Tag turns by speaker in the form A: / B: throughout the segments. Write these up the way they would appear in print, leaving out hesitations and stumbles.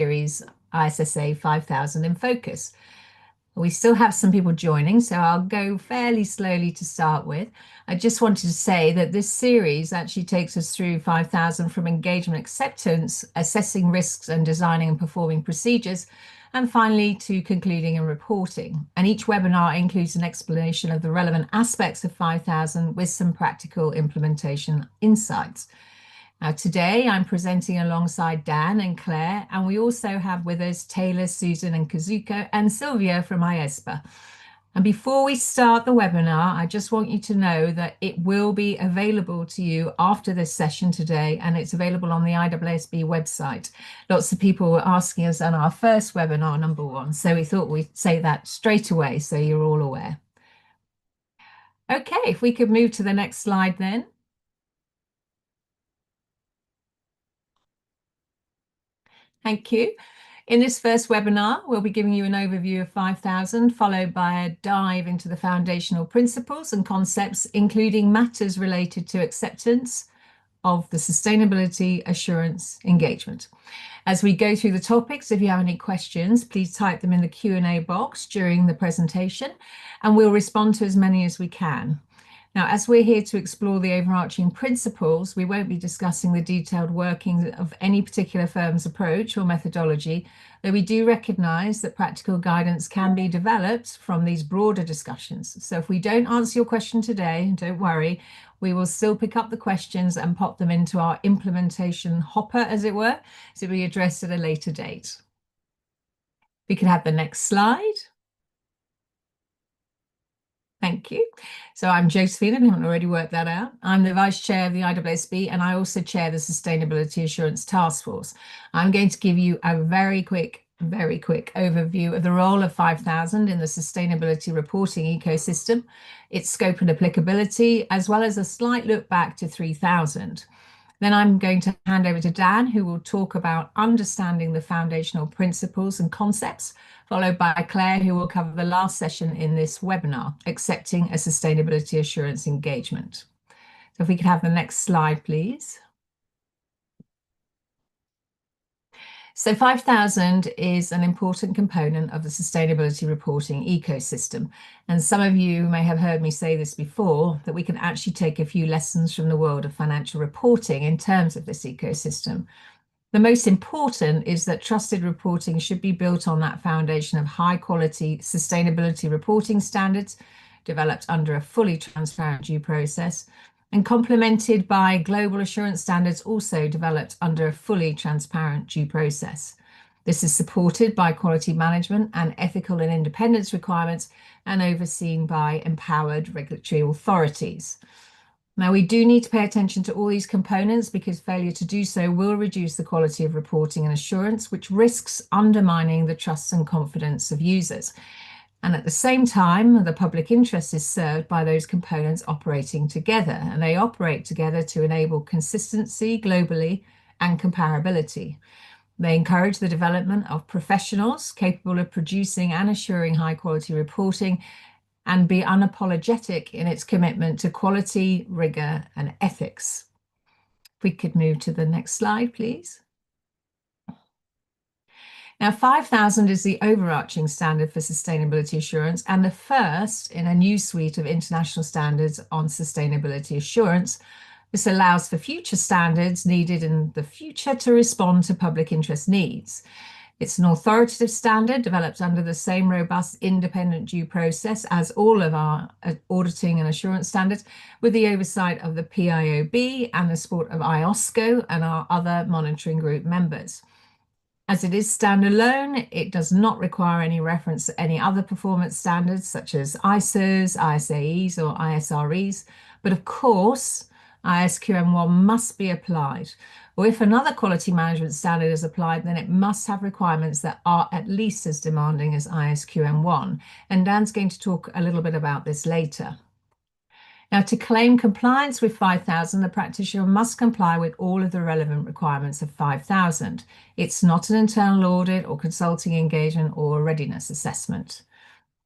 A: series ISSA 5000 in focus. We still have some people joining, so I'll go fairly slowly to start with. I just wanted to say that this series actually takes us through 5000 from engagement acceptance, assessing risks and designing and performing procedures, and finally to concluding and reporting. And each webinar includes an explanation of the relevant aspects of 5000 with some practical implementation insights. Now, today I'm presenting alongside Dan and Claire, and we also have with us Taylor, Susan, and Kazuko, and Sylvia from ISSA. And before we start the webinar, I just want you to know that it will be available to you after this session today, and it's available on the IAASB website. Lots of people were asking us on our first webinar, number one, so we thought we'd say that straight away so you're all aware. Okay, if we could move to the next slide then. Thank you. In this first webinar, we'll be giving you an overview of 5000, followed by a dive into the foundational principles and concepts, including matters related to acceptance of the sustainability assurance engagement. As we go through the topics, if you have any questions, please type them in the Q&A box during the presentation, and we'll respond to as many as we can. Now, as we're here to explore the overarching principles, we won't be discussing the detailed workings of any particular firm's approach or methodology, though we do recognise that practical guidance can be developed from these broader discussions. So if we don't answer your question today, don't worry, we will still pick up the questions and pop them into our implementation hopper, as it were, to be addressed at a later date. We can have the next slide. Thank you. So I'm Josephine, if I haven't already worked that out. I'm the Vice Chair of the IAASB, and I also chair the Sustainability Assurance Task Force. I'm going to give you a very quick overview of the role of 5000 in the sustainability reporting ecosystem, its scope and applicability, as well as a slight look back to 3000. Then I'm going to hand over to Dan, who will talk about understanding the foundational principles and concepts, followed by Claire, who will cover the last session in this webinar, accepting a sustainability assurance engagement. So if we could have the next slide, please. So 5000 is an important component of the sustainability reporting ecosystem. And some of you may have heard me say this before, that we can actually take a few lessons from the world of financial reporting in terms of this ecosystem. The most important is that trusted reporting should be built on that foundation of high quality sustainability reporting standards developed under a fully transparent due process, and complemented by global assurance standards also developed under a fully transparent due process. This is supported by quality management and ethical and independence requirements and overseen by empowered regulatory authorities. Now, we do need to pay attention to all these components because failure to do so will reduce the quality of reporting and assurance, which risks undermining the trust and confidence of users. And at the same time, the public interest is served by those components operating together, and they operate together to enable consistency globally and comparability. They encourage the development of professionals capable of producing and assuring high quality reporting and be unapologetic in its commitment to quality, rigor, and ethics. If we could move to the next slide, please. Now, 5000 is the overarching standard for sustainability assurance and the first in a new suite of international standards on sustainability assurance. This allows for future standards needed in the future to respond to public interest needs. It's an authoritative standard developed under the same robust independent due process as all of our auditing and assurance standards, with the oversight of the PIOB and the support of IOSCO and our other monitoring group members. As it is standalone, it does not require any reference to any other performance standards such as ISSAs, ISAEs, or ISREs. But of course, ISQM1 must be applied. Or if another quality management standard is applied, then it must have requirements that are at least as demanding as ISQM1. And Dan's going to talk a little bit about this later. Now, to claim compliance with 5000, the practitioner must comply with all of the relevant requirements of 5000. It's not an internal audit or consulting engagement or a readiness assessment.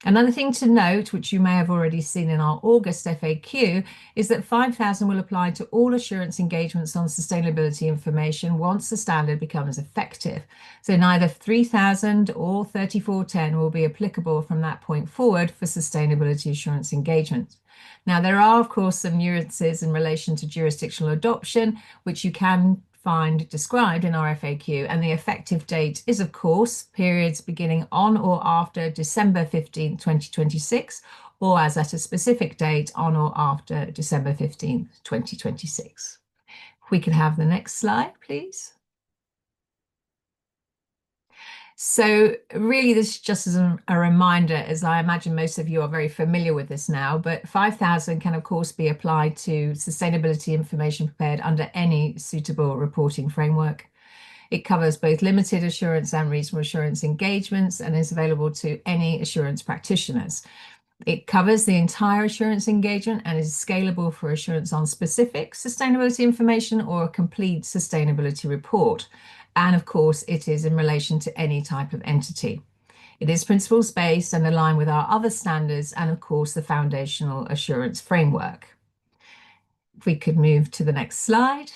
A: Another thing to note, which you may have already seen in our August FAQ, is that 5,000 will apply to all assurance engagements on sustainability information once the standard becomes effective. So neither 3,000 or 3410 will be applicable from that point forward for sustainability assurance engagements. Now, there are, of course, some nuances in relation to jurisdictional adoption, which you can find described in our FAQ, and the effective date is, of course, periods beginning on or after December 15, 2026, or as at a specific date on or after December 15, 2026. If we could have the next slide, please. So really, this just as a reminder, as I imagine most of you are very familiar with this now, but 5,000 can, of course, be applied to sustainability information prepared under any suitable reporting framework. It covers both limited assurance and reasonable assurance engagements and is available to any assurance practitioners. It covers the entire assurance engagement and is scalable for assurance on specific sustainability information or a complete sustainability report. And of course, it is in relation to any type of entity. It is principles-based and aligned with our other standards and, of course, the foundational assurance framework. If we could move to the next slide.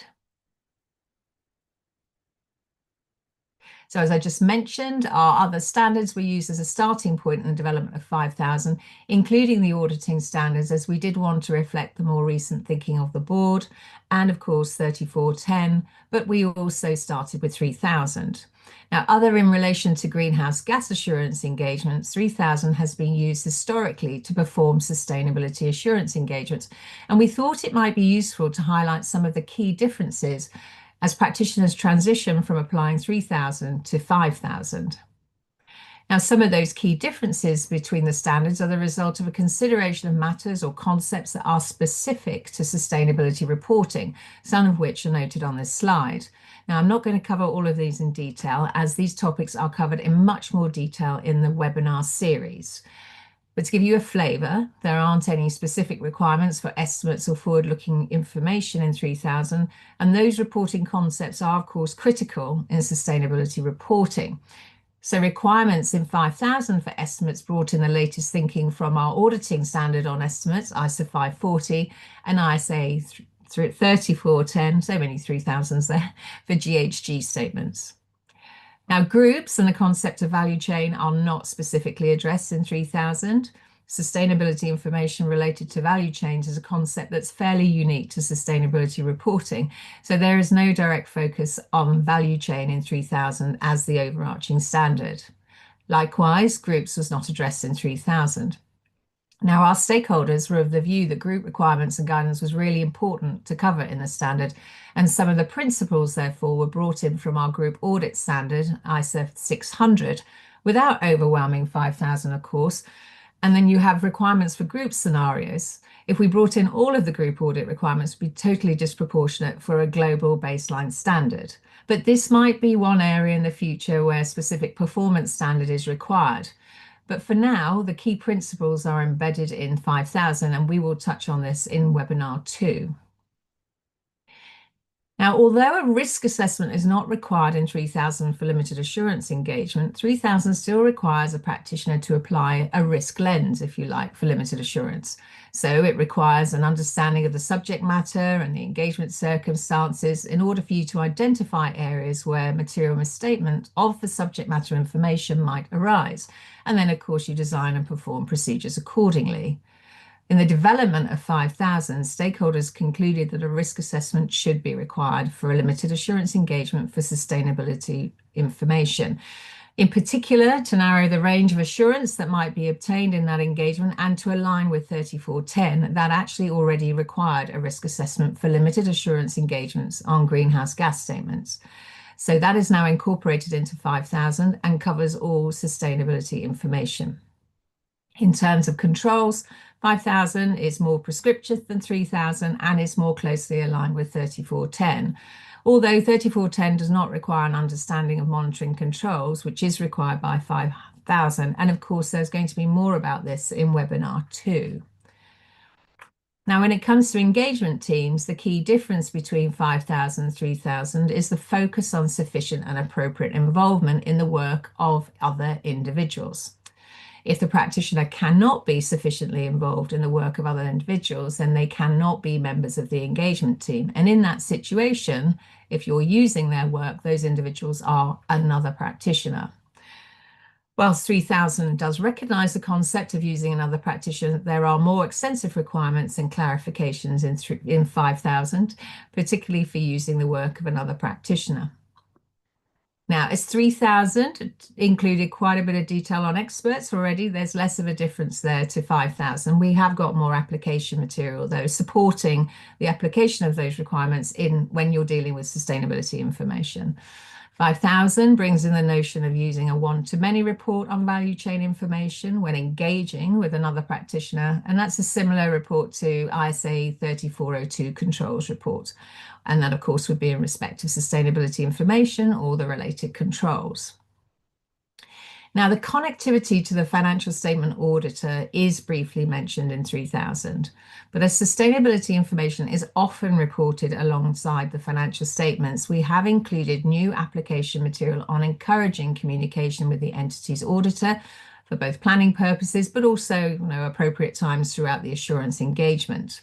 A: So as I just mentioned, our other standards were used as a starting point in the development of 5,000, including the auditing standards, as we did want to reflect the more recent thinking of the board, and of course 3410, but we also started with 3,000. Now, other in relation to greenhouse gas assurance engagements, 3,000 has been used historically to perform sustainability assurance engagements, and we thought it might be useful to highlight some of the key differences as practitioners transition from applying 3,000 to 5,000. Now, some of those key differences between the standards are the result of a consideration of matters or concepts that are specific to sustainability reporting, some of which are noted on this slide. Now, I'm not going to cover all of these in detail, as these topics are covered in much more detail in the webinar series. But to give you a flavour, there aren't any specific requirements for estimates or forward-looking information in 3,000, and those reporting concepts are, of course, critical in sustainability reporting. So requirements in 5,000 for estimates brought in the latest thinking from our auditing standard on estimates, ISSA 540, and ISA 3410, so many 3,000s there, for GHG statements. Now, groups and the concept of value chain are not specifically addressed in 3,000. Sustainability information related to value chains is a concept that's fairly unique to sustainability reporting. So there is no direct focus on value chain in 3,000 as the overarching standard. Likewise, groups was not addressed in 3,000. Now, our stakeholders were of the view that group requirements and guidance was really important to cover in the standard, and some of the principles, therefore, were brought in from our group audit standard, ISA 600, without overwhelming 5,000, of course. And then you have requirements for group scenarios. If we brought in all of the group audit requirements, it would be totally disproportionate for a global baseline standard. But this might be one area in the future where a specific performance standard is required. But for now, the key principles are embedded in 5,000, and we will touch on this in webinar 2. Now, although a risk assessment is not required in 3,000 for limited assurance engagement, 3,000 still requires a practitioner to apply a risk lens, if you like, for limited assurance. So it requires an understanding of the subject matter and the engagement circumstances in order for you to identify areas where material misstatement of the subject matter information might arise. And then, of course, you design and perform procedures accordingly. In the development of 5,000, stakeholders concluded that a risk assessment should be required for a limited assurance engagement for sustainability information. In particular, to narrow the range of assurance that might be obtained in that engagement and to align with 3410, that actually already required a risk assessment for limited assurance engagements on greenhouse gas statements. So that is now incorporated into 5,000 and covers all sustainability information. In terms of controls, 5,000 is more prescriptive than 3,000 and is more closely aligned with 3410. Although 3410 does not require an understanding of monitoring controls, which is required by 5,000. And of course, there's going to be more about this in webinar 2. Now, when it comes to engagement teams, the key difference between 5,000 and 3,000 is the focus on sufficient and appropriate involvement in the work of other individuals. If the practitioner cannot be sufficiently involved in the work of other individuals, then they cannot be members of the engagement team. And in that situation, if you're using their work, those individuals are another practitioner. Whilst 3000 does recognise the concept of using another practitioner, there are more extensive requirements and clarifications in 5000, particularly for using the work of another practitioner. Now, as 3000 included quite a bit of detail on experts already, there's less of a difference there to 5000. We have got more application material, though, supporting the application of those requirements when you're dealing with sustainability information. 5000 brings in the notion of using a one-to-many report on value chain information when engaging with another practitioner, and that's a similar report to ISA 3402 controls report. And that, of course, would be in respect of sustainability information or the related controls. Now, the connectivity to the financial statement auditor is briefly mentioned in 3000, but as sustainability information is often reported alongside the financial statements, we have included new application material on encouraging communication with the entity's auditor for both planning purposes, but also, appropriate times throughout the assurance engagement.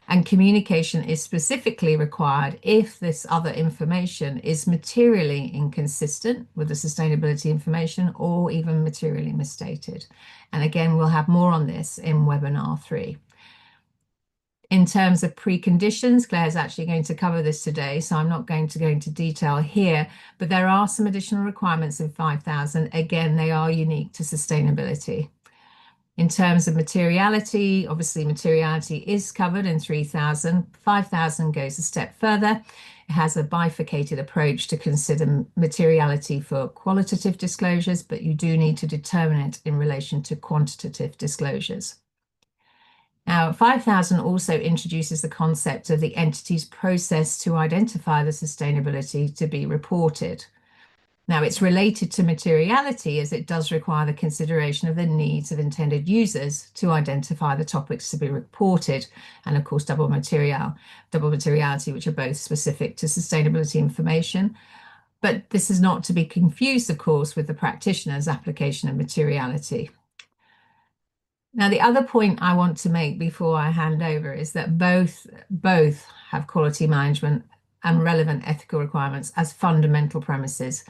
A: And communication is specifically required if this other information is materially inconsistent with the sustainability information or even materially misstated. And again, we'll have more on this in webinar 3. In terms of preconditions, Claire's actually going to cover this today, so I'm not going to go into detail here, but there are some additional requirements in 5000. Again, they are unique to sustainability. In terms of materiality, obviously materiality is covered in 3000. 5000 goes a step further. It has a bifurcated approach to consider materiality for qualitative disclosures, but you do need to determine it in relation to quantitative disclosures. Now, 5000 also introduces the concept of the entity's process to identify the sustainability to be reported. Now, it's related to materiality as it does require the consideration of the needs of intended users to identify the topics to be reported, and of course, double materiality, which are both specific to sustainability information. But this is not to be confused, of course, with the practitioner's application of materiality. Now, the other point I want to make before I hand over is that both have quality management and relevant ethical requirements as fundamental premises.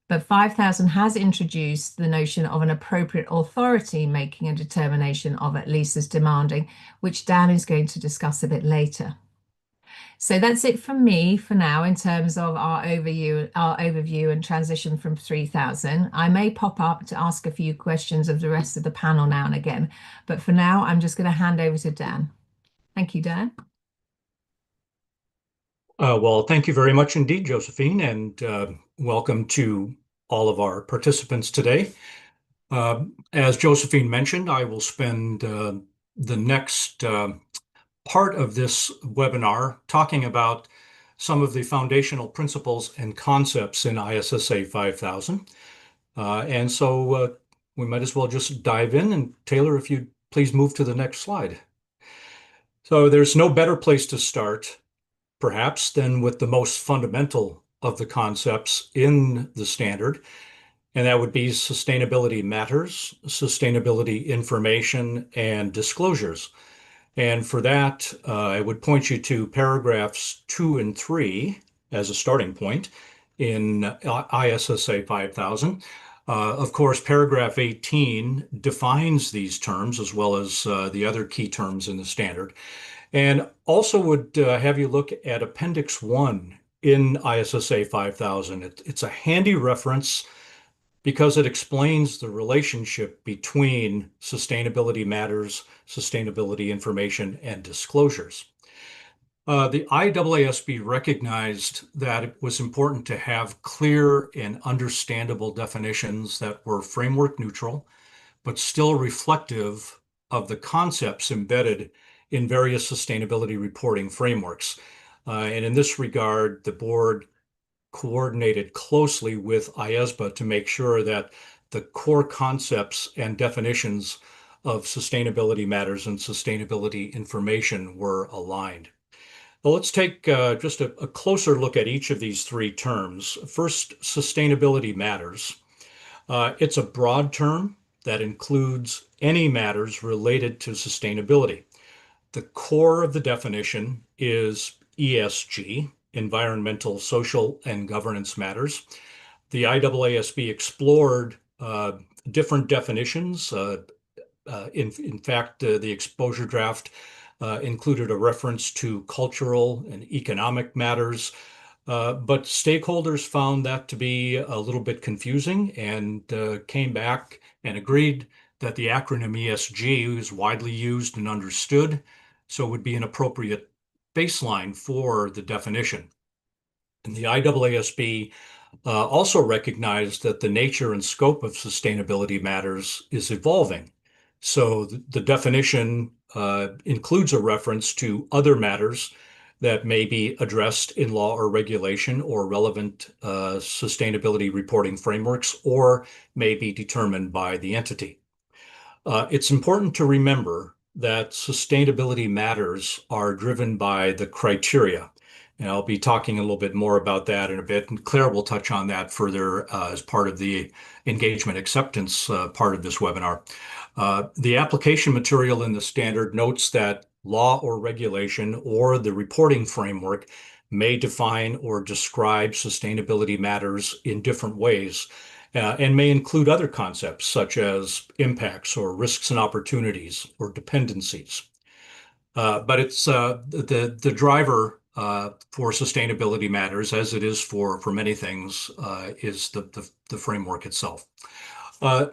A: But 5000 has introduced the notion of an appropriate authority making a determination of at least as demanding, which Dan is going to discuss a bit later. So that's it from me for now in terms of our overview and transition from 3000. I may pop up to ask a few questions of the rest of the panel now and again, but for now, I'm just going to hand over to Dan. Thank you, Dan.
B: Well, thank you very much indeed, Josephine, and welcome to all of our participants today. As Josephine mentioned, I will spend the next part of this webinar talking about some of the foundational principles and concepts in ISSA 5000. And so we might as well just dive in. And Taylor, if you'd please move to the next slide. So there's no better place to start perhaps than with the most fundamental of the concepts in the standard, and that would be sustainability matters, sustainability information, and disclosures. And for that, I would point you to paragraphs 2 and 3 as a starting point in ISSA 5000. Of course, paragraph 18 defines these terms as well as the other key terms in the standard. And also would have you look at Appendix 1 in ISSA 5000. It's a handy reference because it explains the relationship between sustainability matters, sustainability information, and disclosures. The IAASB recognized that it was important to have clear and understandable definitions that were framework neutral, but still reflective of the concepts embedded in various sustainability reporting frameworks. And in this regard, the board coordinated closely with ISSA to make sure that the core concepts and definitions of sustainability matters and sustainability information were aligned. Well, let's take just a closer look at each of these three terms. First, sustainability matters. It's a broad term. that includes any matters related to sustainability. The core of the definition is ESG, environmental, social, and governance matters. The IAASB explored different definitions. In fact, the exposure draft included a reference to cultural and economic matters, but stakeholders found that to be a little bit confusing and came back and agreed that the acronym ESG is widely used and understood, so would be an appropriate baseline for the definition. And the IAASB also recognized that the nature and scope of sustainability matters is evolving. So the definition includes a reference to other matters that may be addressed in law or regulation or relevant sustainability reporting frameworks, or may be determined by the entity. It's important to remember that sustainability matters are driven by the criteria. And I'll be talking a little bit more about that in a bit, and Claire will touch on that further as part of the engagement acceptance part of this webinar. The application material in the standard notes that law or regulation or the reporting framework may define or describe sustainability matters in different ways, and may include other concepts such as impacts or risks and opportunities or dependencies. But it's the driver for sustainability matters, as it is for many things, is the framework itself.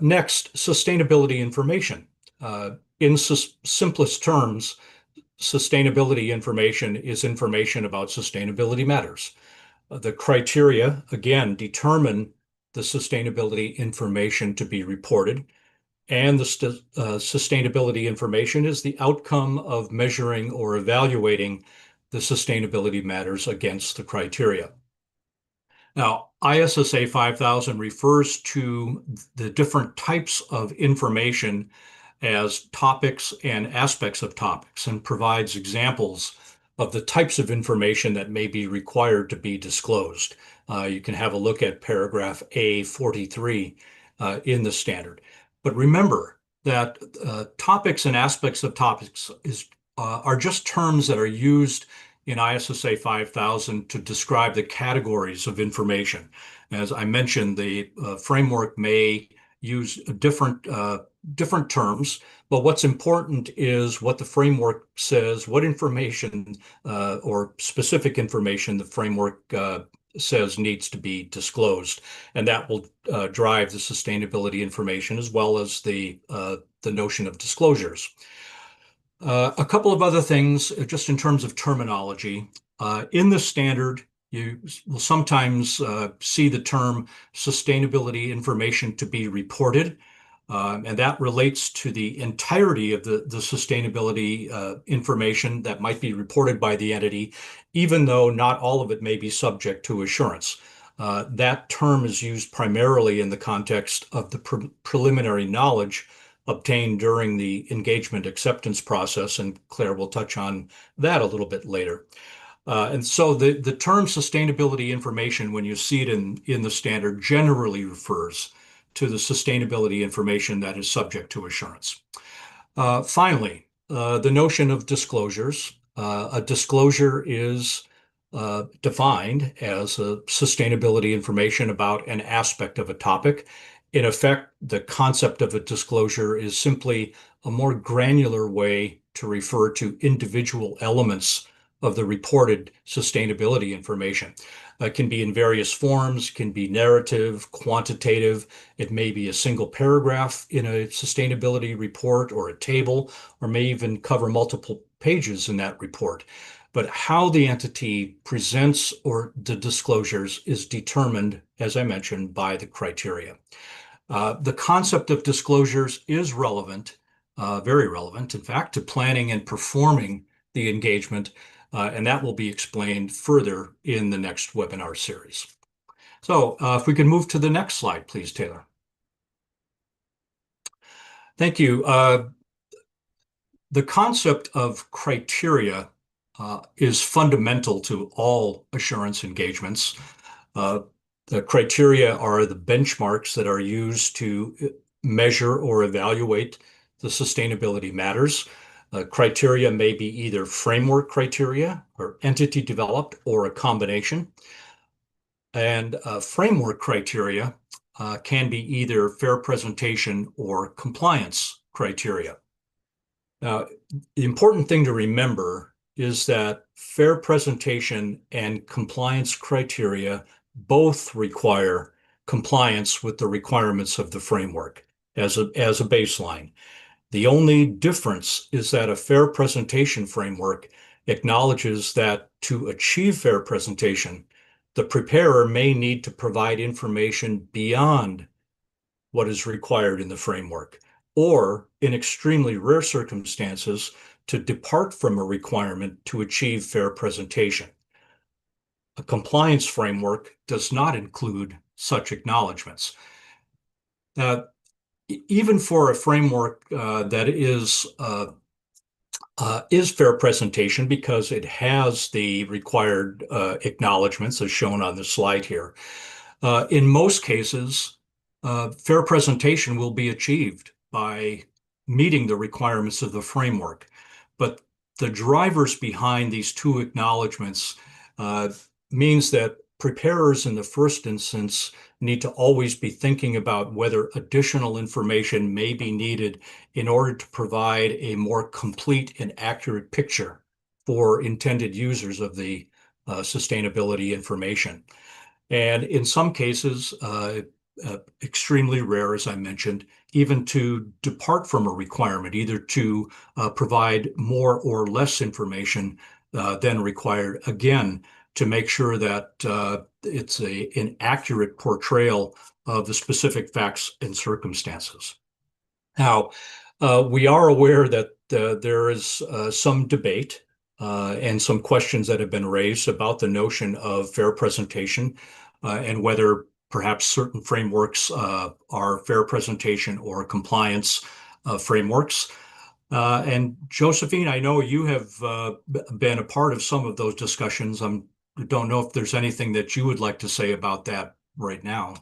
B: Next, sustainability information. In simplest terms, sustainability information is information about sustainability matters. The criteria, again, determine the sustainability information to be reported, and the sustainability information is the outcome of measuring or evaluating the sustainability matters against the criteria. Now, ISSA 5000 refers to the different types of information as topics and aspects of topics, and provides examples of the types of information that may be required to be disclosed. You can have a look at paragraph A43 in the standard. But remember that topics and aspects of topics are just terms that are used in ISSA 5000 to describe the categories of information. As I mentioned, the framework may use different terms, but what's important is what the framework says, what information or specific information the framework says needs to be disclosed, and that will drive the sustainability information as well as the notion of disclosures. A couple of other things, just in terms of terminology. In the standard, you will sometimes see the term sustainability information to be reported, and that relates to the entirety of the sustainability information that might be reported by the entity, even though not all of it may be subject to assurance. That term is used primarily in the context of the preliminary knowledge obtained during the engagement acceptance process, and Claire will touch on that a little bit later. And so the term sustainability information, when you see it in the standard, generally refers to the sustainability information that is subject to assurance. Finally, the notion of disclosures. A disclosure is defined as a sustainability information about an aspect of a topic. In effect, the concept of a disclosure is simply a more granular way to refer to individual elements of the reported sustainability information. It can be in various forms, can be narrative, quantitative. It may be a single paragraph in a sustainability report or a table, or may even cover multiple pages in that report. But how the entity presents or the disclosures is determined, as I mentioned, by the criteria. The concept of disclosures is relevant, very relevant, in fact, to planning and performing the engagement, and that will be explained further in the next webinar series. So if we can move to the next slide, please, Taylor. Thank you. The concept of criteria is fundamental to all assurance engagements. The criteria are the benchmarks that are used to measure or evaluate the sustainability matters. Criteria may be either framework criteria or entity developed or a combination. And framework criteria can be either fair presentation or compliance criteria. Now, the important thing to remember is that fair presentation and compliance criteria both require compliance with the requirements of the framework as a baseline. The only difference is that a fair presentation framework acknowledges that to achieve fair presentation, the preparer may need to provide information beyond what is required in the framework, or in extremely rare circumstances, to depart from a requirement to achieve fair presentation. A compliance framework does not include such acknowledgments. Even for a framework that is fair presentation because it has the required acknowledgments as shown on the slide here. In most cases, fair presentation will be achieved by meeting the requirements of the framework. But the drivers behind these two acknowledgments means that preparers in the first instance need to always be thinking about whether additional information may be needed in order to provide a more complete and accurate picture for intended users of the sustainability information. And in some cases, extremely rare, as I mentioned, even to depart from a requirement, either to provide more or less information than required, again, to make sure that it's an accurate portrayal of the specific facts and circumstances. Now, we are aware that there is some debate and some questions that have been raised about the notion of fair presentation and whether perhaps certain frameworks are fair presentation or compliance frameworks. And Josephine, I know you have been a part of some of those discussions. I don't know if there's anything that you would like to say about that right now.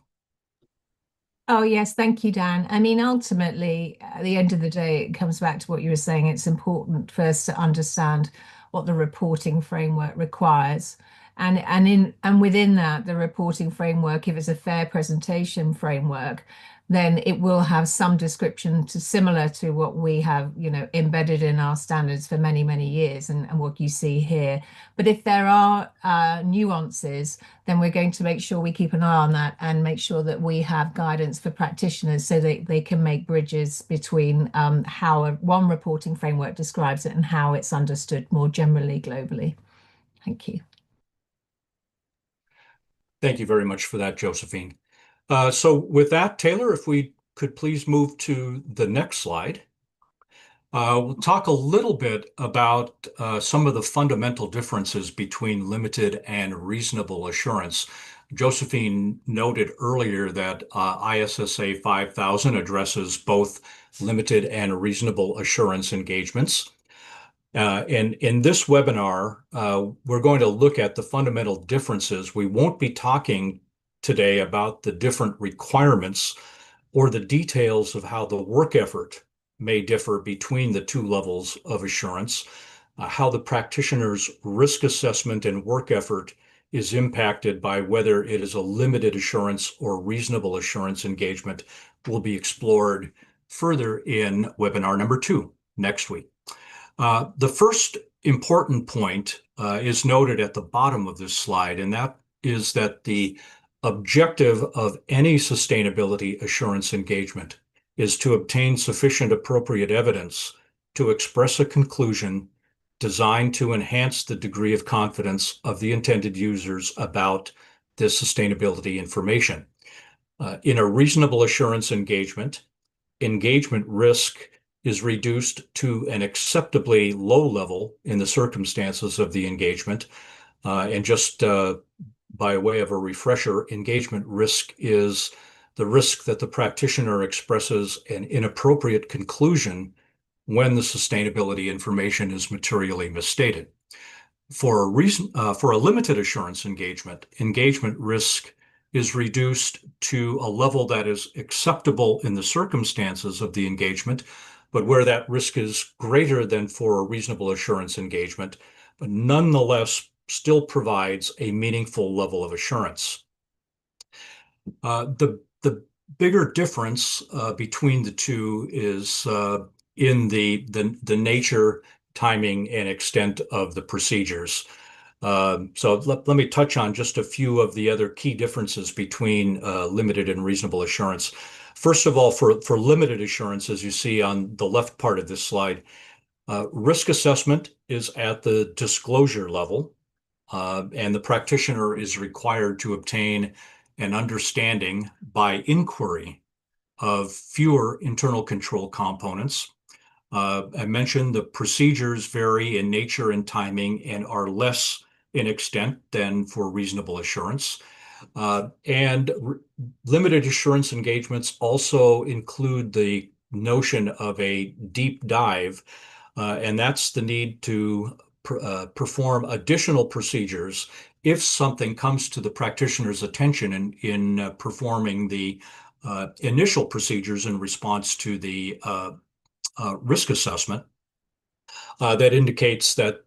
A: Oh, yes. Thank you, Dan. I mean, ultimately, at the end of the day, it comes back to what you were saying. It's important first to understand what the reporting framework requires. And within that, the reporting framework, if it's a fair presentation framework, then it will have some description similar to what we have, embedded in our standards for many, many years and what you see here. But if there are nuances, then we're going to make sure we keep an eye on that and make sure that we have guidance for practitioners so that they can make bridges between how one reporting framework describes it and how it's understood more generally globally. Thank you.
B: Thank you very much for that, Josephine. So with that, Taylor, if we could please move to the next slide. We'll talk a little bit about some of the fundamental differences between limited and reasonable assurance. Josephine noted earlier that ISSA 5000 addresses both limited and reasonable assurance engagements. And in this webinar, we're going to look at the fundamental differences. We won't be talking today about the different requirements or the details of how the work effort may differ between the two levels of assurance, how the practitioner's risk assessment and work effort is impacted by whether it is a limited assurance or reasonable assurance engagement will be explored further in webinar number 2 next week. The first important point is noted at the bottom of this slide, and that is that the objective of any sustainability assurance engagement is to obtain sufficient appropriate evidence to express a conclusion designed to enhance the degree of confidence of the intended users about this sustainability information. In a reasonable assurance engagement risk is reduced to an acceptably low level in the circumstances of the engagement. And just by way of a refresher, engagement risk is the risk that the practitioner expresses an inappropriate conclusion when the sustainability information is materially misstated. For a limited assurance engagement risk is reduced to a level that is acceptable in the circumstances of the engagement, but where that risk is greater than for a reasonable assurance engagement, but nonetheless still provides a meaningful level of assurance. The bigger difference between the two is in the nature, timing, and extent of the procedures. So let me touch on just a few of the other key differences between limited and reasonable assurance. First of all, for limited assurance, as you see on the left part of this slide, risk assessment is at the disclosure level, and the practitioner is required to obtain an understanding by inquiry of fewer internal control components. I mentioned the procedures vary in nature and timing and are less in extent than for reasonable assurance. And limited assurance engagements also include the notion of a deep dive, and that's the need to perform additional procedures if something comes to the practitioner's attention in performing the initial procedures in response to the risk assessment that indicates that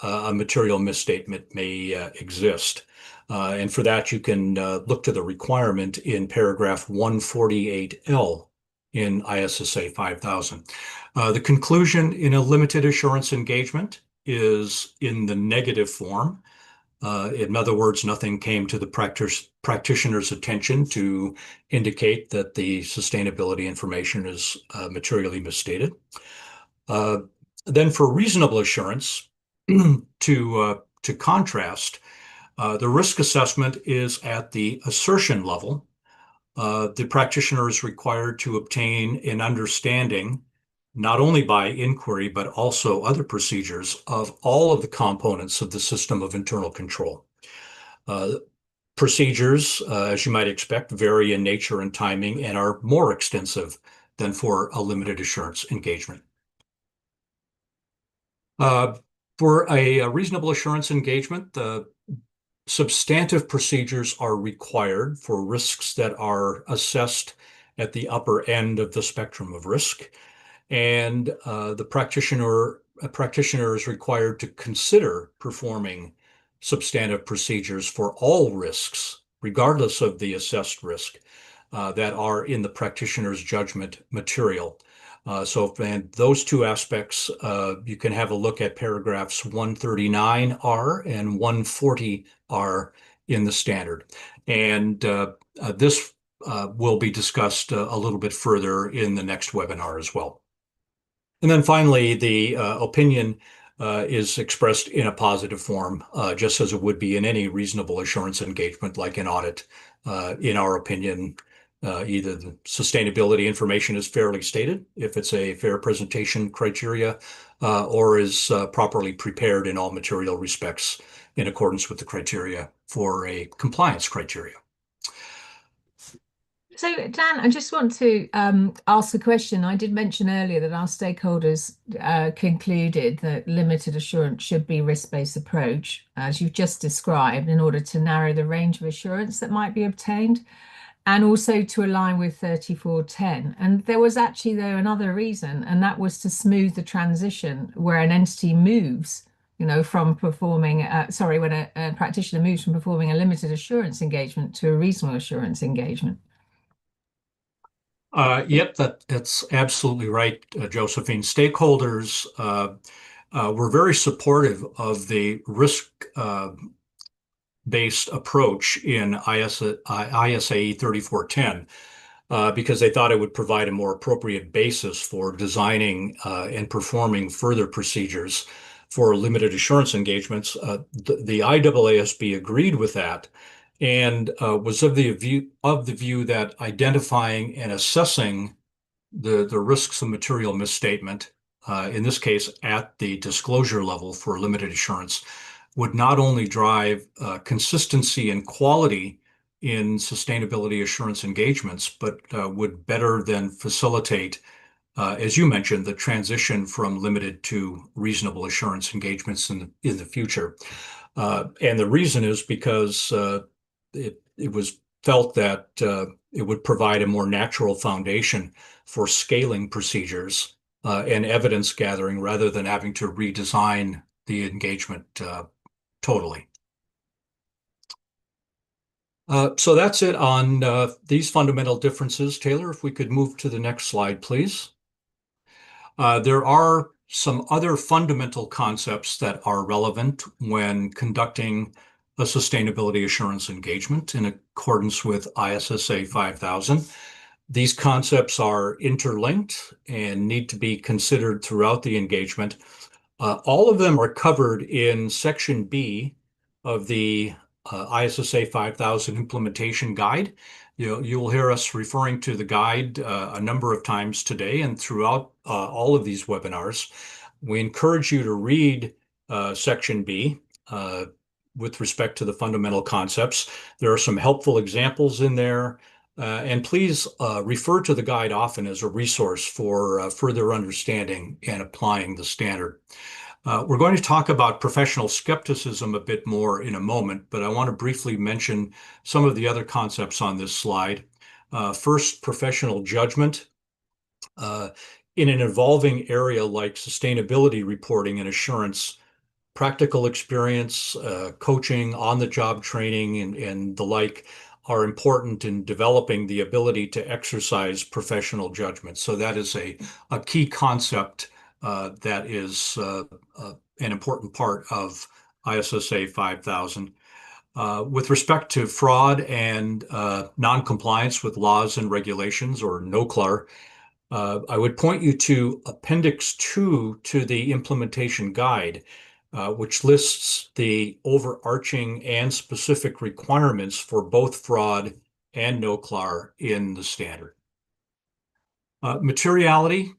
B: a material misstatement may exist. And for that, you can look to the requirement in paragraph 148L in ISSA 5000. The conclusion in a limited assurance engagement is in the negative form. In other words, nothing came to the practitioner's attention to indicate that the sustainability information is materially misstated. Then for reasonable assurance, to contrast, the risk assessment is at the assertion level. The practitioner is required to obtain an understanding, not only by inquiry, but also other procedures of all of the components of the system of internal control. Procedures, as you might expect, vary in nature and timing and are more extensive than for a limited assurance engagement. For a reasonable assurance engagement, the substantive procedures are required for risks that are assessed at the upper end of the spectrum of risk. And a practitioner is required to consider performing substantive procedures for all risks, regardless of the assessed risk, that are in the practitioner's judgment material. So in those two aspects, you can have a look at paragraphs 139R and 140R in the standard. And this will be discussed a little bit further in the next webinar as well. And then finally, the opinion is expressed in a positive form, just as it would be in any reasonable assurance engagement like an audit. In our opinion, either the sustainability information is fairly stated, if it's a fair presentation criteria, or is properly prepared in all material respects in accordance with the criteria for a compliance criteria.
A: So, Dan, I just want to ask a question. I did mention earlier that our stakeholders concluded that limited assurance should be risk-based approach, as you've just described, in order to narrow the range of assurance that might be obtained, and also to align with 3410. And there was actually, though, another reason, and that was to smooth the transition where an entity moves, from performing, when a practitioner moves from performing a limited assurance engagement to a reasonable assurance engagement.
B: Yep, that's absolutely right, Josephine. Stakeholders were very supportive of the risk-based approach in ISSA 3410 because they thought it would provide a more appropriate basis for designing and performing further procedures for limited assurance engagements. The IAASB agreed with that and was of the view that identifying and assessing the risks of material misstatement, in this case at the disclosure level for limited assurance, would not only drive consistency and quality in sustainability assurance engagements, but would better than facilitate, as you mentioned, the transition from limited to reasonable assurance engagements in the future. And the reason is because it was felt that it would provide a more natural foundation for scaling procedures and evidence gathering rather than having to redesign the engagement totally. So that's it on these fundamental differences. Taylor, if we could move to the next slide, please. There are some other fundamental concepts that are relevant when conducting a sustainability assurance engagement in accordance with ISSA 5000. These concepts are interlinked and need to be considered throughout the engagement. All of them are covered in Section B of the ISSA 5000 implementation guide. You'll hear us referring to the guide a number of times today and throughout all of these webinars. We encourage you to read Section B with respect to the fundamental concepts. There are some helpful examples in there. And please refer to the guide often as a resource for further understanding and applying the standard. We're going to talk about professional skepticism a bit more in a moment, but I want to briefly mention some of the other concepts on this slide. First, professional judgment. In an evolving area like sustainability reporting and assurance, practical experience, coaching, on-the-job training, and the like are important in developing the ability to exercise professional judgment. So that is a key concept that is an important part of ISSA 5000. With respect to fraud and non-compliance with laws and regulations, or NOCLAR, I would point you to Appendix 2 to the implementation guide, which lists the overarching and specific requirements for both fraud and NOCLAR in the standard. Materiality.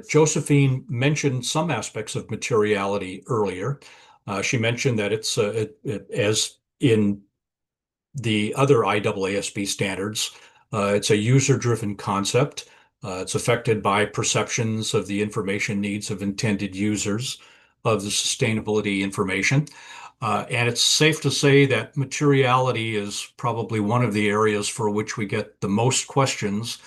B: Josephine mentioned some aspects of materiality earlier. She mentioned that it's, as in the other IAASB standards, it's a user-driven concept. It's affected by perceptions of the information needs of intended users of the sustainability information. And it's safe to say that materiality is probably one of the areas for which we get the most questions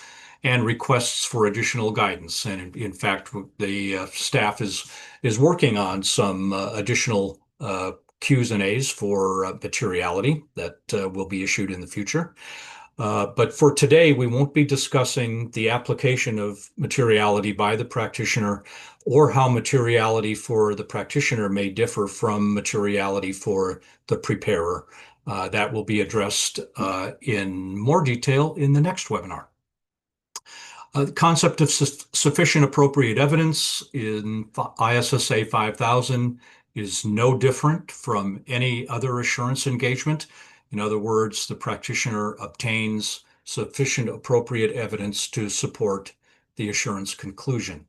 B: and requests for additional guidance. And in fact, the staff is working on some additional Q's and A's for materiality that will be issued in the future. But for today, we won't be discussing the application of materiality by the practitioner or how materiality for the practitioner may differ from materiality for the preparer. That will be addressed in more detail in the next webinar. The concept of sufficient appropriate evidence in ISSA 5000 is no different from any other assurance engagement. In other words, the practitioner obtains sufficient appropriate evidence to support the assurance conclusion.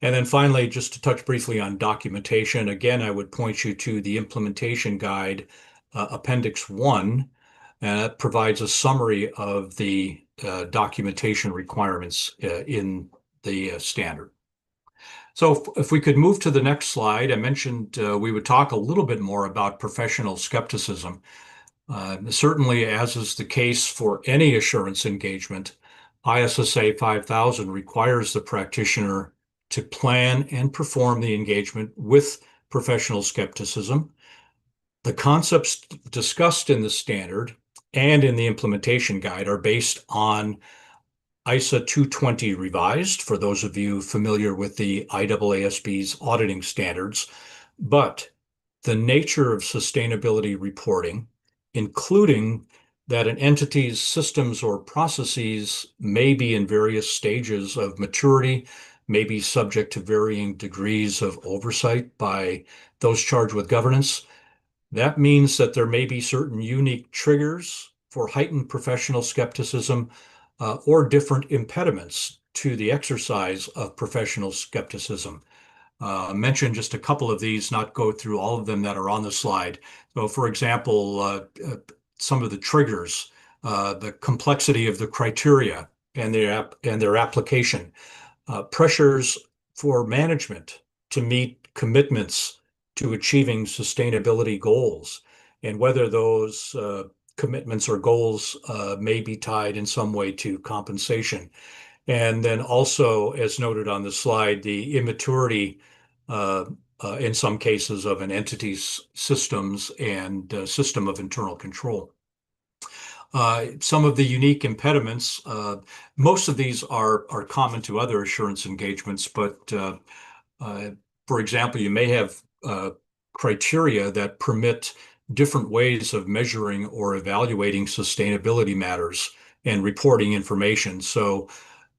B: And then finally, just to touch briefly on documentation, again, I would point you to the implementation guide, Appendix 1, and that provides a summary of the documentation requirements in the standard. So if we could move to the next slide, I mentioned we would talk a little bit more about professional skepticism. Certainly, as is the case for any assurance engagement, ISSA 5000 requires the practitioner to plan and perform the engagement with professional skepticism. The concepts discussed in the standard and in the implementation guide are based on ISA 220 revised, for those of you familiar with the IAASB's auditing standards, but the nature of sustainability reporting, including that an entity's systems or processes may be in various stages of maturity, may be subject to varying degrees of oversight by those charged with governance. That means that there may be certain unique triggers for heightened professional skepticism or different impediments to the exercise of professional skepticism. Mention just a couple of these, not go through all of them that are on the slide. So, for example, some of the triggers, the complexity of the criteria and their application, pressures for management to meet commitments to achieving sustainability goals, and whether those commitments or goals may be tied in some way to compensation. And then also, as noted on the slide, the immaturity in some cases of an entity's systems and system of internal control. Some of the unique impediments, most of these are common to other assurance engagements, but for example, you may have criteria that permit different ways of measuring or evaluating sustainability matters and reporting information. So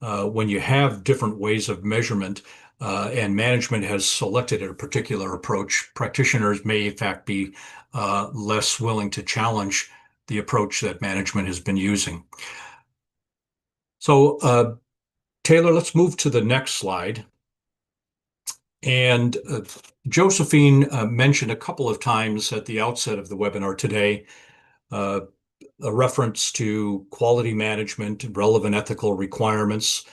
B: when you have different ways of measurement and management has selected a particular approach, practitioners may in fact be less willing to challenge the approach that management has been using. So Taylor, let's move to the next slide. And Josephine mentioned a couple of times at the outset of the webinar today a reference to quality management, relevant ethical requirements.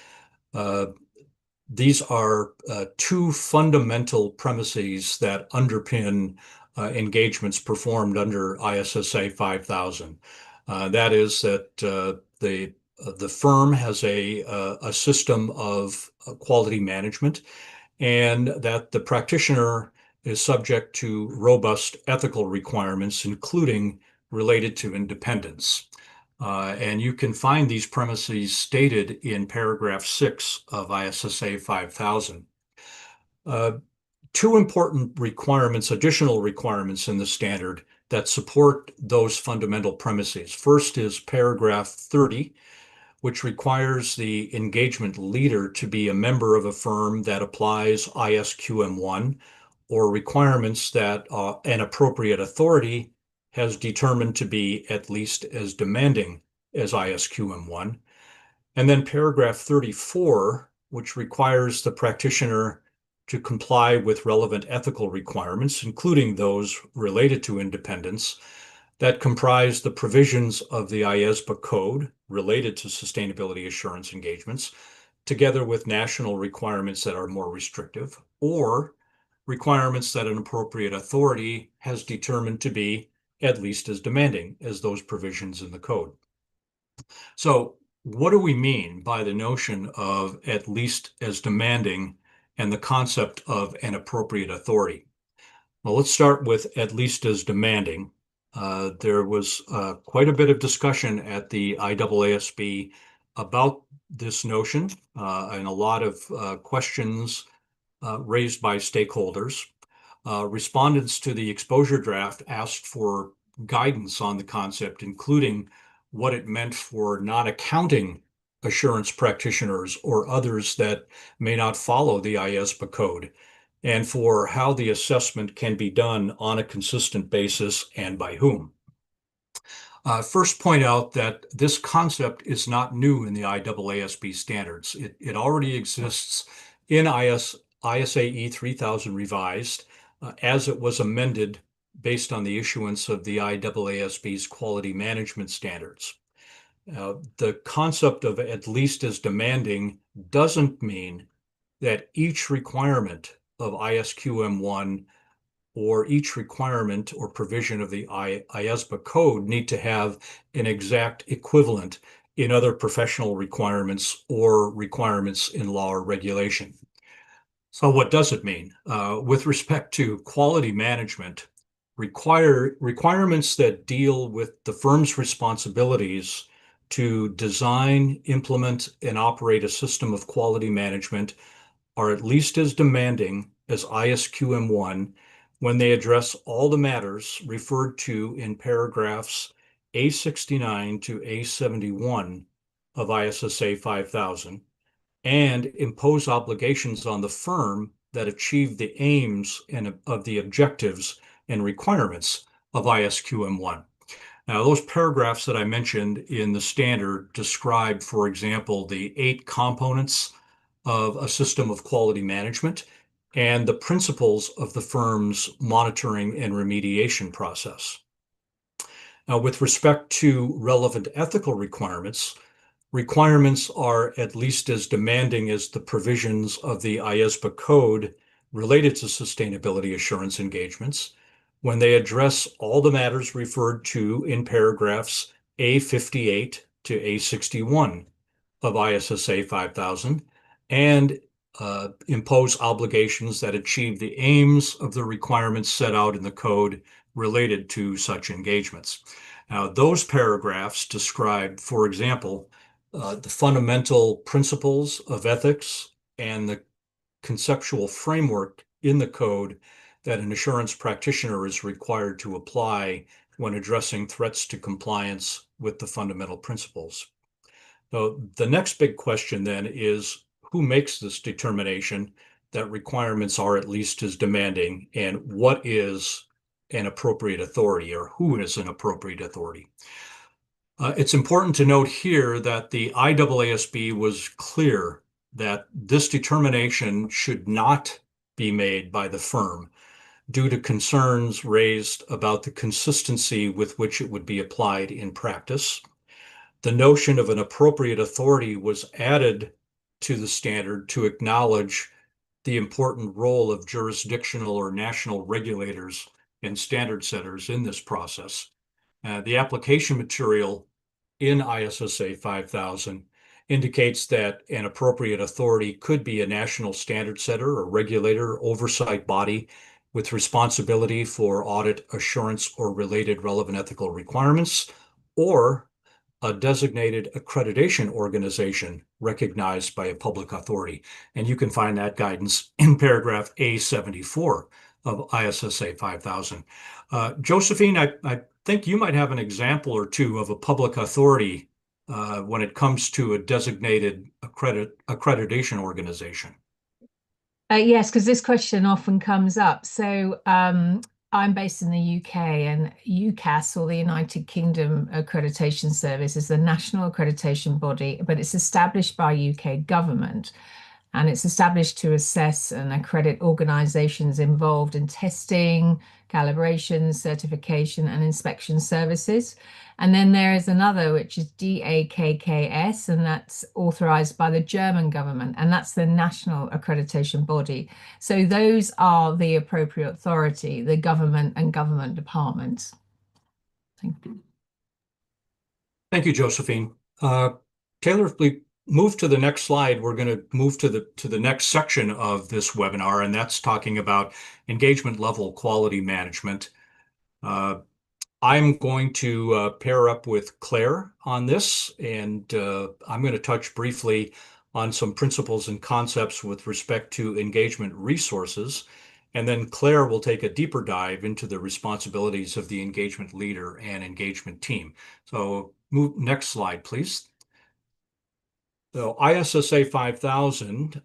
B: These are two fundamental premises that underpin engagements performed under ISSA 5000. That is that the firm has a system of quality management, and that the practitioner is subject to robust ethical requirements, including related to independence. And you can find these premises stated in paragraph 6 of ISSA 5000. Two important requirements, additional requirements in the standard that support those fundamental premises. First is paragraph 30, which requires the engagement leader to be a member of a firm that applies ISQM1 or requirements that an appropriate authority has determined to be at least as demanding as ISQM1. And then paragraph 34, which requires the practitioner to comply with relevant ethical requirements, including those related to independence, that comprise the provisions of the IAASB code related to sustainability assurance engagements, together with national requirements that are more restrictive, or requirements that an appropriate authority has determined to be at least as demanding as those provisions in the code. So what do we mean by the notion of at least as demanding and the concept of an appropriate authority? Well, let's start with at least as demanding. There was quite a bit of discussion at the IAASB about this notion and a lot of questions raised by stakeholders. Respondents to the exposure draft asked for guidance on the concept, including what it meant for non-accounting assurance practitioners or others that may not follow the IAASB code, and for how the assessment can be done on a consistent basis and by whom. First, point out that this concept is not new in the IAASB standards. It already exists in ISAE 3000 revised as it was amended based on the issuance of the IAASB's quality management standards. The concept of at least as demanding doesn't mean that each requirement of ISQM1 or each requirement or provision of the IAASB code need to have an exact equivalent in other professional requirements or requirements in law or regulation. So what does it mean? With respect to quality management, requirements that deal with the firm's responsibilities to design, implement, and operate a system of quality management are at least as demanding as ISQM1 when they address all the matters referred to in paragraphs A69 to A71 of ISSA 5000 and impose obligations on the firm that achieve the aims and of the objectives and requirements of ISQM1. Now, those paragraphs that I mentioned in the standard describe, for example, the 8 components of a system of quality management and the principles of the firm's monitoring and remediation process. Now, with respect to relevant ethical requirements, requirements are at least as demanding as the provisions of the IAASB code related to sustainability assurance engagements, when they address all the matters referred to in paragraphs A58 to A61 of ISSA 5000 and impose obligations that achieve the aims of the requirements set out in the code related to such engagements. Now, those paragraphs describe, for example, the fundamental principles of ethics and the conceptual framework in the code that an assurance practitioner is required to apply when addressing threats to compliance with the fundamental principles. So the next big question then is who makes this determination that requirements are at least as demanding, and what is an appropriate authority, or who is an appropriate authority? It's important to note here that the IAASB was clear that this determination should not be made by the firm due to concerns raised about the consistency with which it would be applied in practice. The notion of an appropriate authority was added to the standard to acknowledge the important role of jurisdictional or national regulators and standard setters in this process. The application material in ISSA 5000 indicates that an appropriate authority could be a national standard setter or regulator oversight body with responsibility for audit, assurance, or related relevant ethical requirements, or a designated accreditation organization recognized by a public authority. And you can find that guidance in paragraph A74 of ISSA 5000. Josephine, I think you might have an example or two of a public authority when it comes to a designated accreditation organization.
A: Yes, because this question often comes up. So I'm based in the UK, and UCAS, or the United Kingdom Accreditation Service, is the national accreditation body, but it's established by UK government. And it's established to assess and accredit organizations involved in testing, calibration, certification, and inspection services. And then there is another, which is DAKKS, and that's authorized by the German government, and that's the national accreditation body. So those are the appropriate authority, the government and government departments. Thank you.
B: Thank you, Josephine. Taylor, if we move to the next slide, we're going to move to the next section of this webinar, and that's talking about engagement level quality management. I'm going to pair up with Claire on this, and I'm going to touch briefly on some principles and concepts with respect to engagement resources. And then Claire will take a deeper dive into the responsibilities of the engagement leader and engagement team. So next slide, please. So ISSA 5000,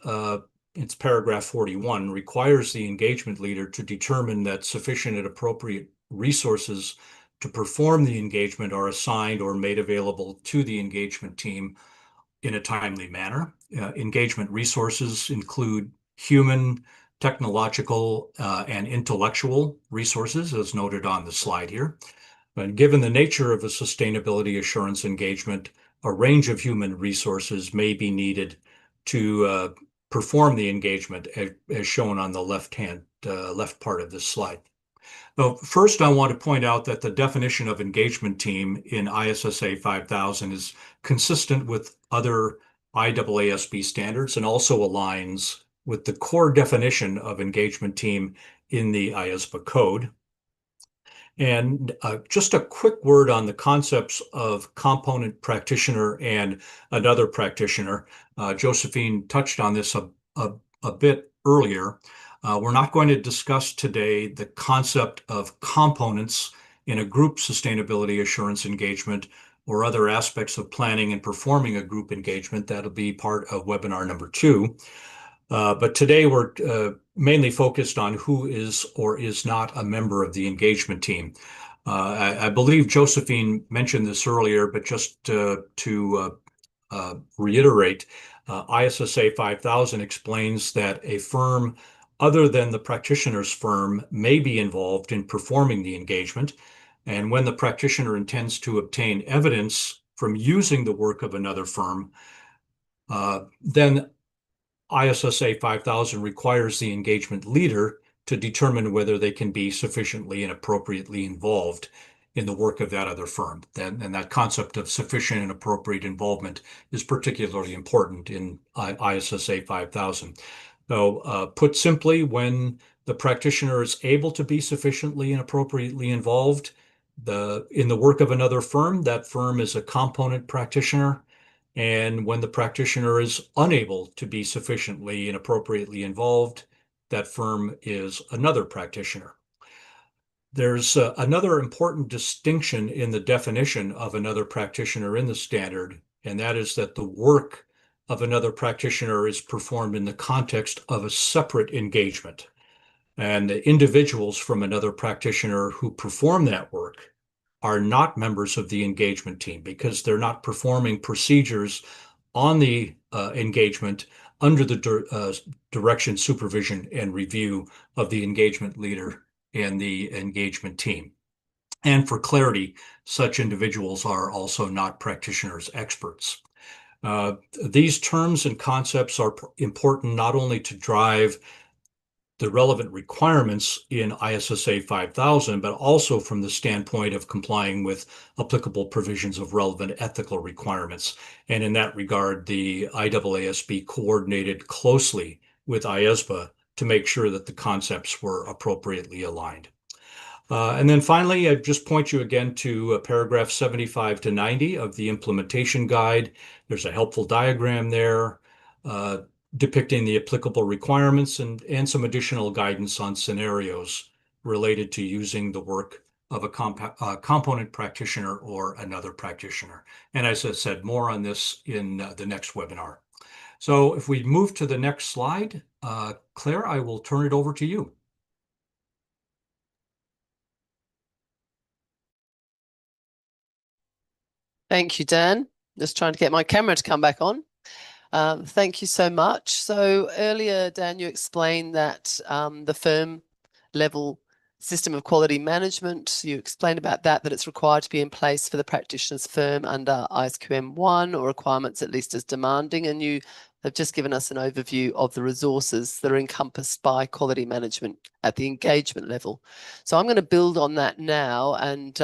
B: it's paragraph 41, requires the engagement leader to determine that sufficient and appropriate resources to perform the engagement are assigned or made available to the engagement team in a timely manner. Engagement resources include human, technological, and intellectual resources, as noted on the slide here. But given the nature of a sustainability assurance engagement, a range of human resources may be needed to perform the engagement, as shown on the left part of this slide. Well, first, I want to point out that the definition of engagement team in ISSA 5000 is consistent with other IAASB standards and also aligns with the core definition of engagement team in the ISBA code. And just a quick word on the concepts of component practitioner and another practitioner. Josephine touched on this a bit earlier. We're not going to discuss today the concept of components in a group sustainability assurance engagement or other aspects of planning and performing a group engagement. That'll be part of webinar number 2. But today we're mainly focused on who is or is not a member of the engagement team. I believe Josephine mentioned this earlier, but just to reiterate, ISSA 5000 explains that a firm other than the practitioner's firm may be involved in performing the engagement. And when the practitioner intends to obtain evidence from using the work of another firm, then ISSA 5000 requires the engagement leader to determine whether they can be sufficiently and appropriately involved in the work of that other firm. And that concept of sufficient and appropriate involvement is particularly important in ISSA 5000. So, put simply, when the practitioner is able to be sufficiently and appropriately involved in the work of another firm, that firm is a component practitioner. And when the practitioner is unable to be sufficiently and appropriately involved, that firm is another practitioner. There's another important distinction in the definition of another practitioner in the standard, and that is that the work of another practitioner is performed in the context of a separate engagement. And the individuals from another practitioner who perform that work are not members of the engagement team because they're not performing procedures on the engagement under the direction, supervision, and review of the engagement leader and the engagement team. And for clarity, such individuals are also not practitioners experts. These terms and concepts are important not only to drive the relevant requirements in ISSA 5000, but also from the standpoint of complying with applicable provisions of relevant ethical requirements. And in that regard, the IAASB coordinated closely with ISSA to make sure that the concepts were appropriately aligned. And then finally, I just point you again to paragraph 75 to 90 of the implementation guide. There's a helpful diagram there depicting the applicable requirements and some additional guidance on scenarios related to using the work of a component practitioner or another practitioner. And as I said, more on this in the next webinar. So if we move to the next slide, Claire, I will turn it over to you.
C: Thank you, Dan. Just trying to get my camera to come back on. Thank you so much. So earlier, Dan, you explained that the firm level system of quality management, you explained about that it's required to be in place for the practitioner's firm under ISQM 1 or requirements at least as demanding. And you have just given us an overview of the resources that are encompassed by quality management at the engagement level. So I'm going to build on that now and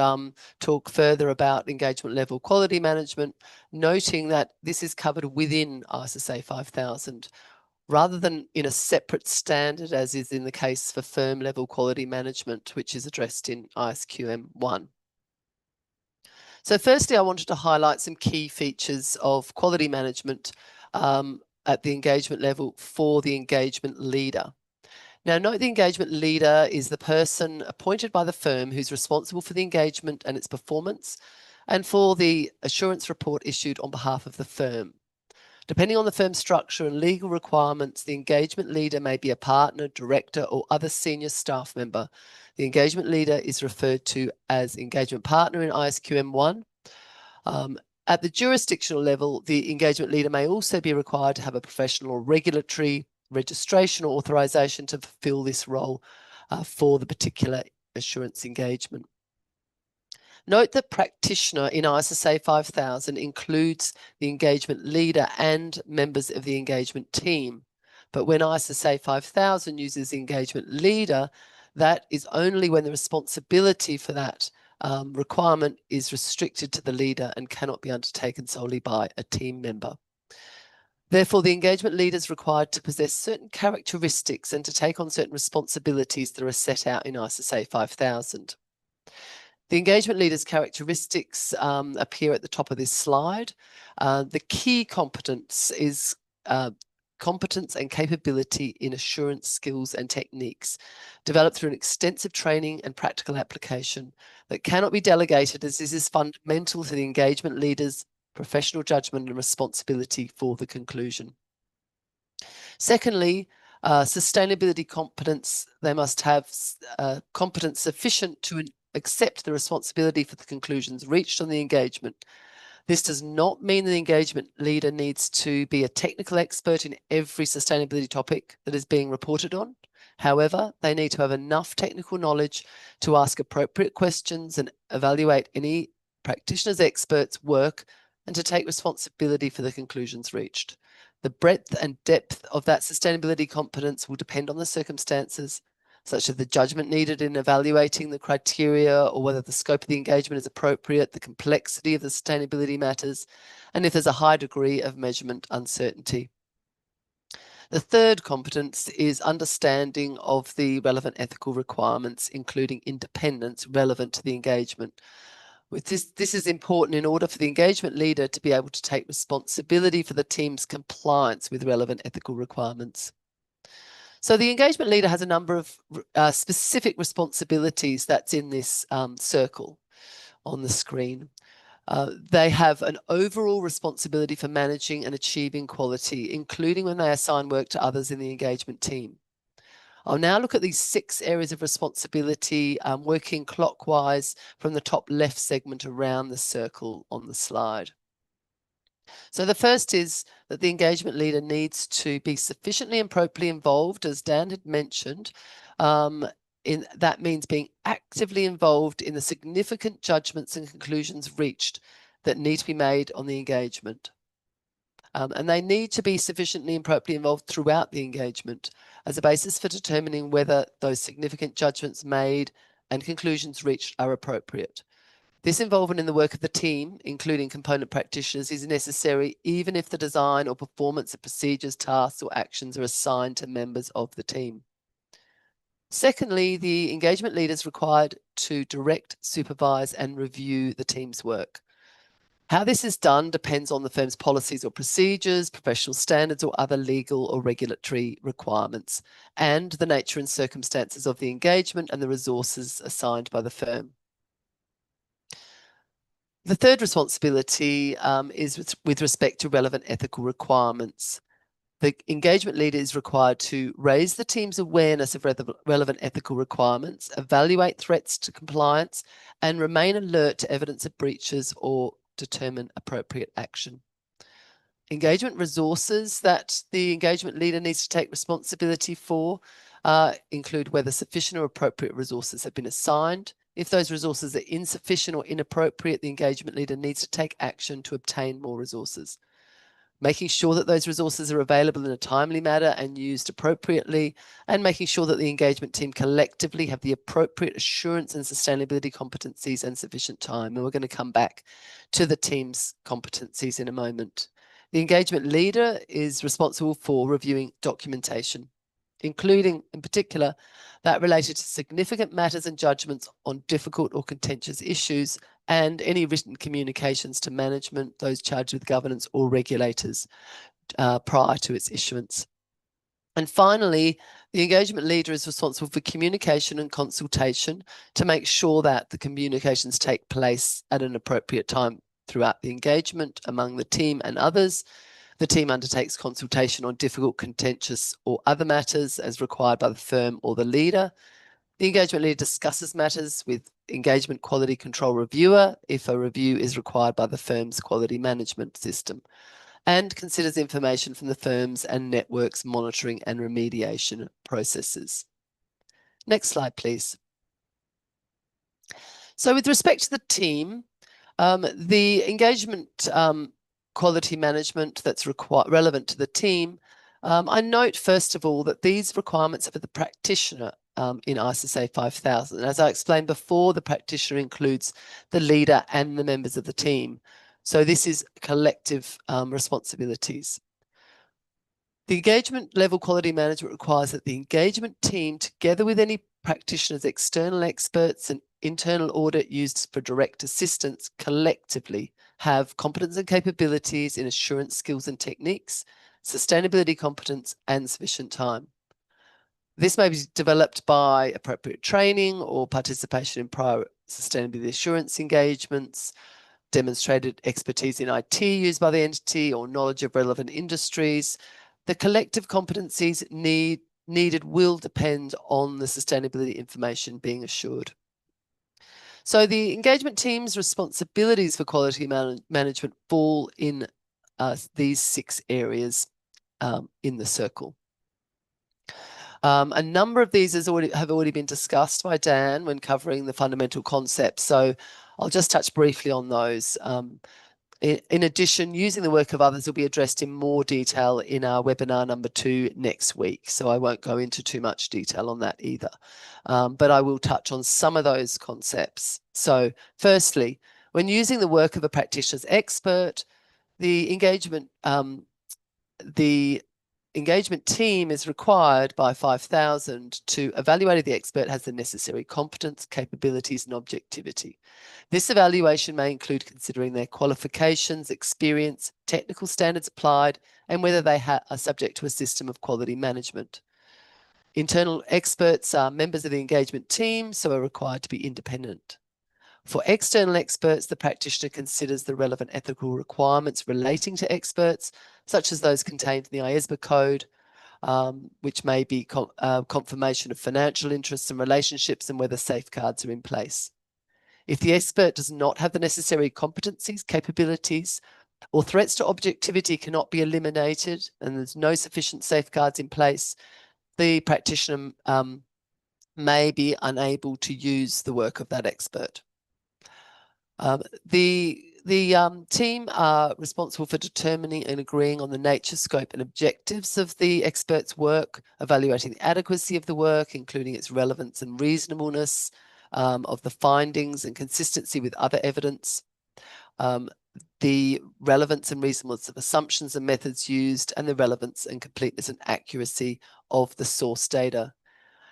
C: talk further about engagement level quality management, noting that this is covered within ISSA 5000 rather than in a separate standard, as is in the case for firm level quality management, which is addressed in ISQM 1. So firstly, I wanted to highlight some key features of quality management at the engagement level for the engagement leader. Now, note the engagement leader is the person appointed by the firm who's responsible for the engagement and its performance and for the assurance report issued on behalf of the firm. Depending on the firm's structure and legal requirements, the engagement leader may be a partner, director, or other senior staff member. The engagement leader is referred to as engagement partner in ISQM 1. At the jurisdictional level, the engagement leader may also be required to have a professional or regulatory registration or authorization to fulfill this role for the particular assurance engagement. Note that practitioner in ISSA 5000 includes the engagement leader and members of the engagement team. But when ISSA 5000 uses the engagement leader, that is only when the responsibility for that requirement is restricted to the leader and cannot be undertaken solely by a team member. Therefore, the engagement leader is required to possess certain characteristics and to take on certain responsibilities that are set out in ISSA 5000. The engagement leader's characteristics appear at the top of this slide. The key competence is competence and capability in assurance skills and techniques developed through an extensive training and practical application that cannot be delegated, as this is fundamental to the engagement leader's professional judgment and responsibility for the conclusion. Secondly, sustainability competence. They must have competence sufficient to accept the responsibility for the conclusions reached on the engagement. This does not mean the engagement leader needs to be a technical expert in every sustainability topic that is being reported on. However, they need to have enough technical knowledge to ask appropriate questions and evaluate any practitioner's expert's work and to take responsibility for the conclusions reached. The breadth and depth of that sustainability competence will depend on the circumstances, such as the judgment needed in evaluating the criteria, or whether the scope of the engagement is appropriate, the complexity of the sustainability matters, and if there's a high degree of measurement uncertainty. The third competence is understanding of the relevant ethical requirements, including independence relevant to the engagement. With this is important in order for the engagement leader to be able to take responsibility for the team's compliance with relevant ethical requirements. So the engagement leader has a number of specific responsibilities that's in this circle on the screen. They have an overall responsibility for managing and achieving quality, including when they assign work to others in the engagement team. I'll now look at these 6 areas of responsibility, working clockwise from the top left segment around the circle on the slide. So the first is that the engagement leader needs to be sufficiently and appropriately involved, as Dan had mentioned. That means being actively involved in the significant judgments and conclusions reached that need to be made on the engagement. And they need to be sufficiently and appropriately involved throughout the engagement as a basis for determining whether those significant judgments made and conclusions reached are appropriate. This involvement in the work of the team, including component practitioners, is necessary even if the design or performance of procedures, tasks, or actions are assigned to members of the team. Secondly, the engagement leader is required to direct, supervise, and review the team's work. How this is done depends on the firm's policies or procedures, professional standards, or other legal or regulatory requirements, and the nature and circumstances of the engagement and the resources assigned by the firm. The third responsibility is with respect to relevant ethical requirements. The engagement leader is required to raise the team's awareness of relevant ethical requirements, evaluate threats to compliance, and remain alert to evidence of breaches or determine appropriate action. Engagement resources that the engagement leader needs to take responsibility for include whether sufficient or appropriate resources have been assigned. If those resources are insufficient or inappropriate, the engagement leader needs to take action to obtain more resources. Making sure that those resources are available in a timely manner and used appropriately, and making sure that the engagement team collectively have the appropriate assurance and sustainability competencies and sufficient time. And we're going to come back to the team's competencies in a moment. The engagement leader is responsible for reviewing documentation, including, in particular, that related to significant matters and judgments on difficult or contentious issues, and any written communications to management, those charged with governance, or regulators prior to its issuance. And finally, the engagement leader is responsible for communication and consultation to make sure that the communications take place at an appropriate time throughout the engagement among the team and others. The team undertakes consultation on difficult, contentious, or other matters as required by the firm or the leader. The engagement leader discusses matters with engagement quality control reviewer if a review is required by the firm's quality management system, and considers information from the firm's and network's monitoring and remediation processes. Next slide, please. So with respect to the team, the engagement quality management that's relevant to the team, I note first of all that these requirements are for the practitioner in ISSA 5000. As I explained before, the practitioner includes the leader and the members of the team. So this is collective responsibilities. The engagement level quality management requires that the engagement team, together with any practitioners, external experts, and internal audit used for direct assistance, collectively have competence and capabilities in assurance skills and techniques, sustainability competence, and sufficient time. This may be developed by appropriate training or participation in prior sustainability assurance engagements, demonstrated expertise in IT used by the entity, or knowledge of relevant industries. The collective competencies needed will depend on the sustainability information being assured. So the engagement team's responsibilities for quality management fall in these 6 areas in the circle. A number of these have already been discussed by Dan when covering the fundamental concepts, so I'll just touch briefly on those. In addition, using the work of others will be addressed in more detail in our webinar number 2 next week. So I won't go into too much detail on that either. But I will touch on some of those concepts. So firstly, when using the work of a practitioner's expert, the engagement team is required by 5,000 to evaluate if the expert has the necessary competence, capabilities, and objectivity. This evaluation may include considering their qualifications, experience, technical standards applied, and whether they are subject to a system of quality management. Internal experts are members of the engagement team, so are required to be independent. For external experts, the practitioner considers the relevant ethical requirements relating to experts, such as those contained in the ISSA code, which may be confirmation of financial interests and relationships and whether safeguards are in place. If the expert does not have the necessary competencies, capabilities, or threats to objectivity cannot be eliminated and there's no sufficient safeguards in place, the practitioner may be unable to use the work of that expert. The team are responsible for determining and agreeing on the nature, scope, and objectives of the expert's work, evaluating the adequacy of the work, including its relevance and reasonableness, of the findings and consistency with other evidence, the relevance and reasonableness of assumptions and methods used, and the relevance and completeness and accuracy of the source data.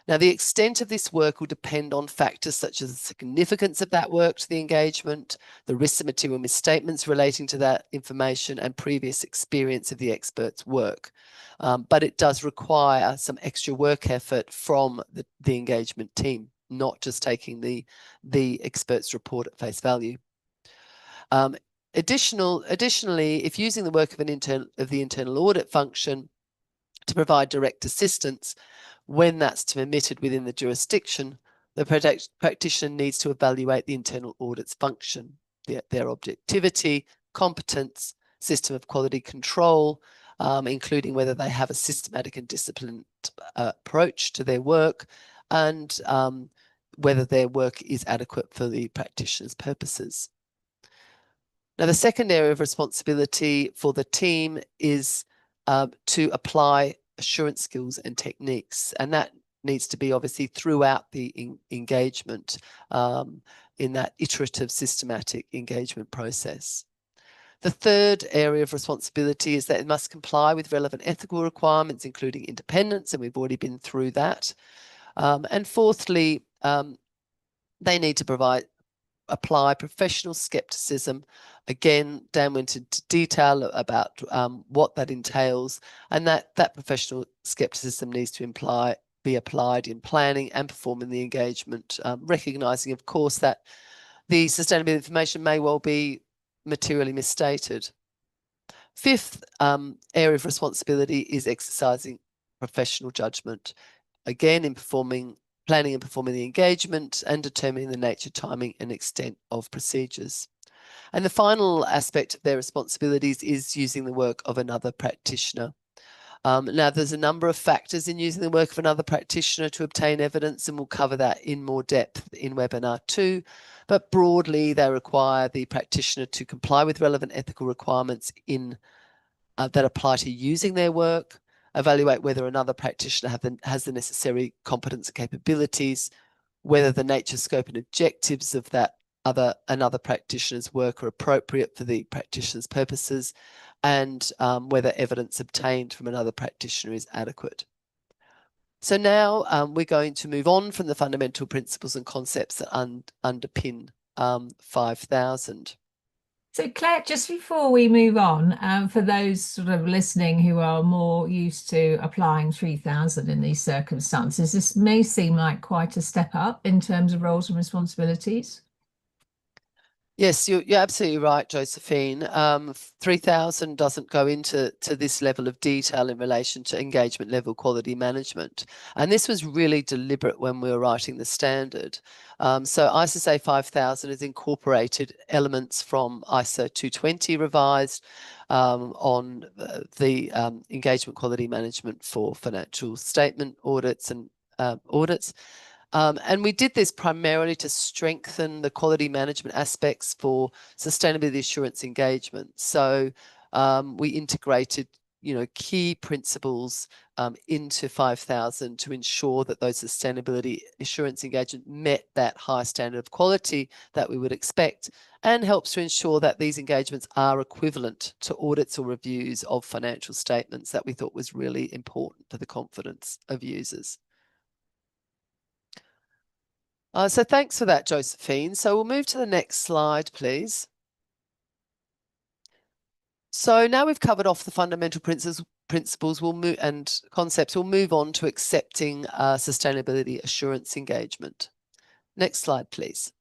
C: Now, the extent of this work will depend on factors such as the significance of that work to the engagement, the risks of material misstatements relating to that information, and previous experience of the expert's work. But it does require some extra work effort from the engagement team, not just taking the expert's report at face value. Additionally, if using the work of the internal audit function to provide direct assistance, when that's permitted within the jurisdiction, the practitioner needs to evaluate the internal audit's function, their objectivity, competence, system of quality control, including whether they have a systematic and disciplined approach to their work, and whether their work is adequate for the practitioner's purposes. Now, the second area of responsibility for the team is to apply assurance skills and techniques, and that needs to be obviously throughout the engagement in that iterative systematic engagement process. The third area of responsibility is that it must comply with relevant ethical requirements, including independence, and we've already been through that. And fourthly, they need to apply professional skepticism. Again, Dan went into detail about what that entails, and that professional skepticism needs to be applied in planning and performing the engagement, recognising, of course, that the sustainability information may well be materially misstated. Fifth area of responsibility is exercising professional judgment, again in planning and performing the engagement and determining the nature, timing, and extent of procedures. And the final aspect of their responsibilities is using the work of another practitioner. Now, there's a number of factors in using the work of another practitioner to obtain evidence, and we'll cover that in more depth in webinar 2. But broadly, they require the practitioner to comply with relevant ethical requirements that apply to using their work, evaluate whether another practitioner has the necessary competence and capabilities, whether the nature, scope, and objectives of another practitioner's work are appropriate for the practitioner's purposes, and whether evidence obtained from another practitioner is adequate. So now we're going to move on from the fundamental principles and concepts that underpin 5000.
A: So Claire, just before we move on, for those sort of listening who are more used to applying 3000 in these circumstances, this may seem like quite a step up in terms of roles and responsibilities.
C: Yes, you're absolutely right, Josephine. 3000 doesn't go into this level of detail in relation to engagement level quality management. And this was really deliberate when we were writing the standard. So ISSA 5000 has incorporated elements from ISA 220 revised on the engagement quality management for financial statement audits and audits. And we did this primarily to strengthen the quality management aspects for sustainability assurance engagement. So we integrated, key principles into 5,000 to ensure that those sustainability assurance engagement met that high standard of quality that we would expect, and helps to ensure that these engagements are equivalent to audits or reviews of financial statements that we thought was really important for the confidence of users. So thanks for that, Josephine. So we'll move to the next slide, please. So now we've covered off the fundamental principles we'll move and concepts. We'll move on to accepting sustainability assurance engagement. Next slide, please.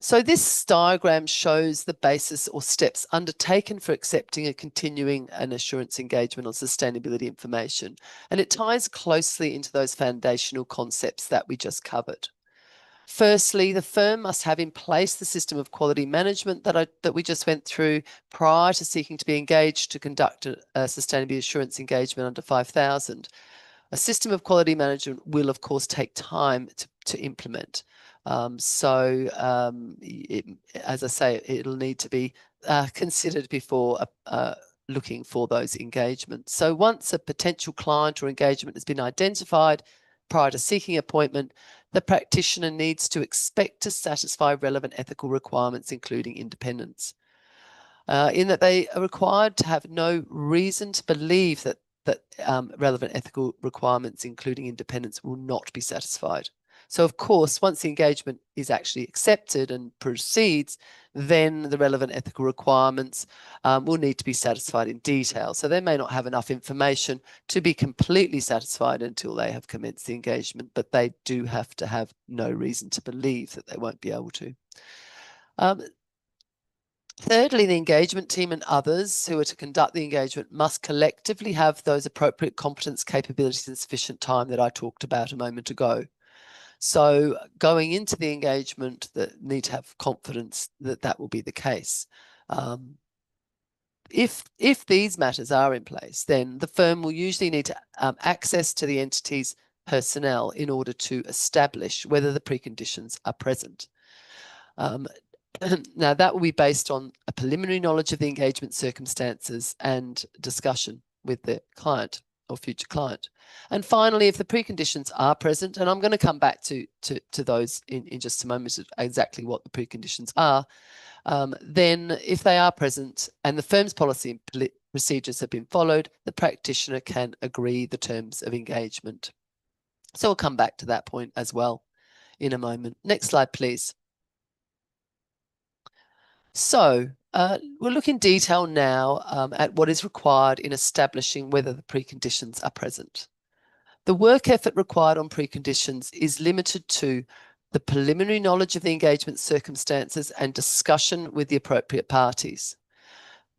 C: So this diagram shows the basis or steps undertaken for accepting and continuing an assurance engagement on sustainability information, and it ties closely into those foundational concepts that we just covered. Firstly, the firm must have in place the system of quality management that we just went through prior to seeking to be engaged to conduct a sustainability assurance engagement under 5,000. A system of quality management will, of course, take time to implement. As I say, it'll need to be considered before looking for those engagements. So once a potential client or engagement has been identified prior to seeking appointment, the practitioner needs to expect to satisfy relevant ethical requirements, including independence, in that they are required to have no reason to believe that relevant ethical requirements, including independence, will not be satisfied. So, of course, once the engagement is actually accepted and proceeds, then the relevant ethical requirements will need to be satisfied in detail. So they may not have enough information to be completely satisfied until they have commenced the engagement, but they do have to have no reason to believe that they won't be able to. Thirdly, the engagement team and others who are to conduct the engagement must collectively have those appropriate competence, capabilities, and sufficient time that I talked about a moment ago. So going into the engagement, that need to have confidence that that will be the case. If these matters are in place, then the firm will usually need to access to the entity's personnel in order to establish whether the preconditions are present. Now, that will be based on a preliminary knowledge of the engagement circumstances and discussion with the client or future client. And finally, if the preconditions are present, and I'm going to come back to those in just a moment, of exactly what the preconditions are, then if they are present and the firm's policy and procedures have been followed, the practitioner can agree the terms of engagement. So we'll come back to that point as well in a moment. Next slide, please. So we'll look in detail now at what is required in establishing whether the preconditions are present. The work effort required on preconditions is limited to the preliminary knowledge of the engagement circumstances and discussion with the appropriate parties.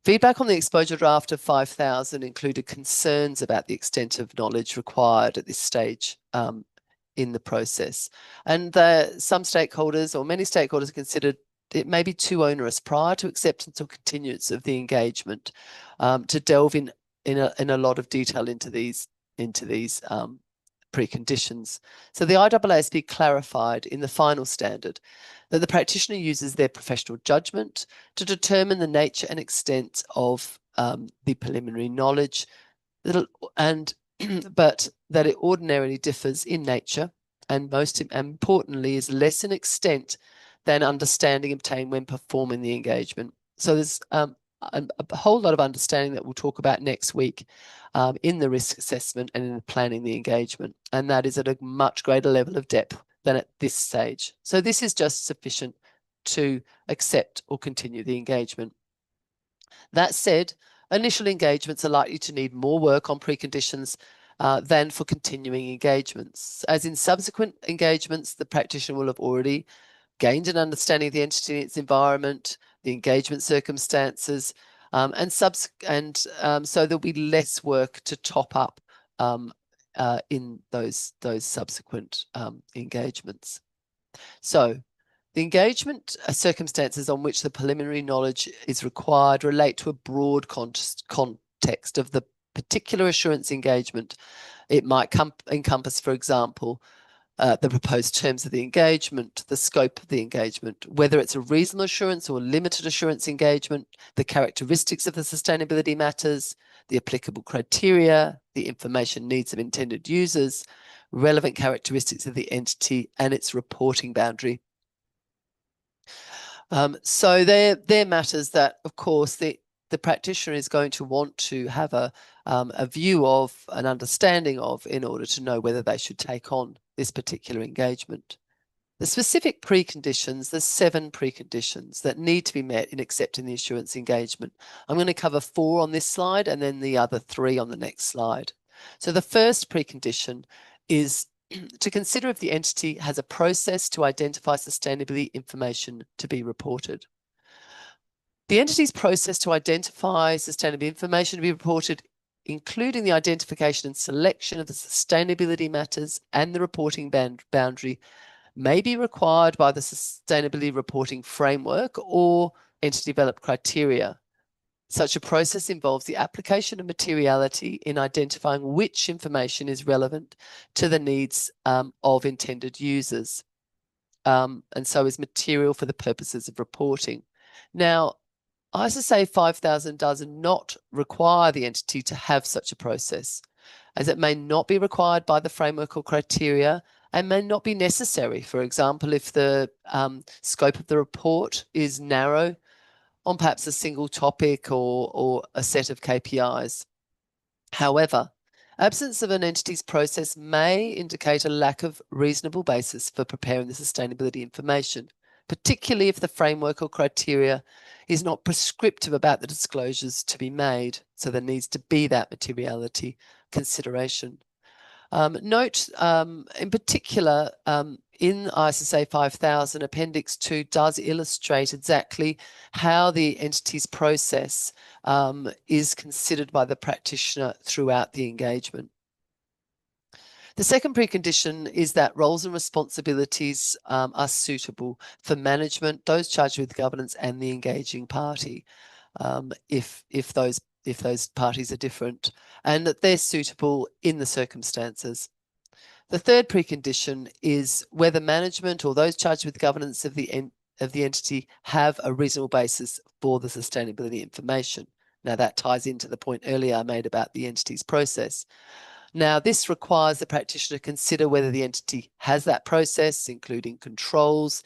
C: Feedback on the exposure draft of 5,000 included concerns about the extent of knowledge required at this stage in the process. And some stakeholders, or many stakeholders, considered it may be too onerous prior to acceptance or continuance of the engagement to delve in a lot of detail into these preconditions. So the IAASB clarified in the final standard that the practitioner uses their professional judgment to determine the nature and extent of the preliminary knowledge, but that it ordinarily differs in nature and most importantly is less in extent than understanding obtained when performing the engagement. So there's a whole lot of understanding that we'll talk about next week in the risk assessment and in planning the engagement. And that is at a much greater level of depth than at this stage. So this is just sufficient to accept or continue the engagement. That said, initial engagements are likely to need more work on preconditions than for continuing engagements. As in subsequent engagements, the practitioner will have already gained an understanding of the entity and its environment, the engagement circumstances, so there'll be less work to top up in those subsequent engagements. So the engagement circumstances on which the preliminary knowledge is required relate to a broad context of the particular assurance engagement. It might encompass, for example, the proposed terms of the engagement, the scope of the engagement, whether it's a reasonable assurance or limited assurance engagement, the characteristics of the sustainability matters, the applicable criteria, the information needs of intended users, relevant characteristics of the entity, and its reporting boundary. So they're matters that, of course, the practitioner is going to want to have a view of, an understanding of, in order to know whether they should take on this particular engagement. The specific preconditions, there's 7 preconditions that need to be met in accepting the assurance engagement. I'm going to cover 4 on this slide and then the other 3 on the next slide. So the first precondition is to consider if the entity has a process to identify sustainability information to be reported. The entity's process to identify sustainability information to be reported, including the identification and selection of the sustainability matters and the reporting boundary, may be required by the sustainability reporting framework or entity-developed criteria. Such a process involves the application of materiality in identifying which information is relevant to the needs of intended users, and so is material for the purposes of reporting. Now, ISSA 5000 does not require the entity to have such a process, as it may not be required by the framework or criteria and may not be necessary. For example, if the scope of the report is narrow on perhaps a single topic or a set of KPIs. However, absence of an entity's process may indicate a lack of reasonable basis for preparing the sustainability information, particularly if the framework or criteria is not prescriptive about the disclosures to be made. So there needs to be that materiality consideration. Note, in particular, in ISSA 5000, Appendix 2 does illustrate exactly how the entity's process is considered by the practitioner throughout the engagement. The second precondition is that roles and responsibilities are suitable for management, those charged with governance, and the engaging party, if those parties are different, and that they're suitable in the circumstances. The third precondition is whether management or those charged with governance of the entity have a reasonable basis for the sustainability information. Now, that ties into the point earlier I made about the entity's process. Now, this requires the practitioner to consider whether the entity has that process, including controls,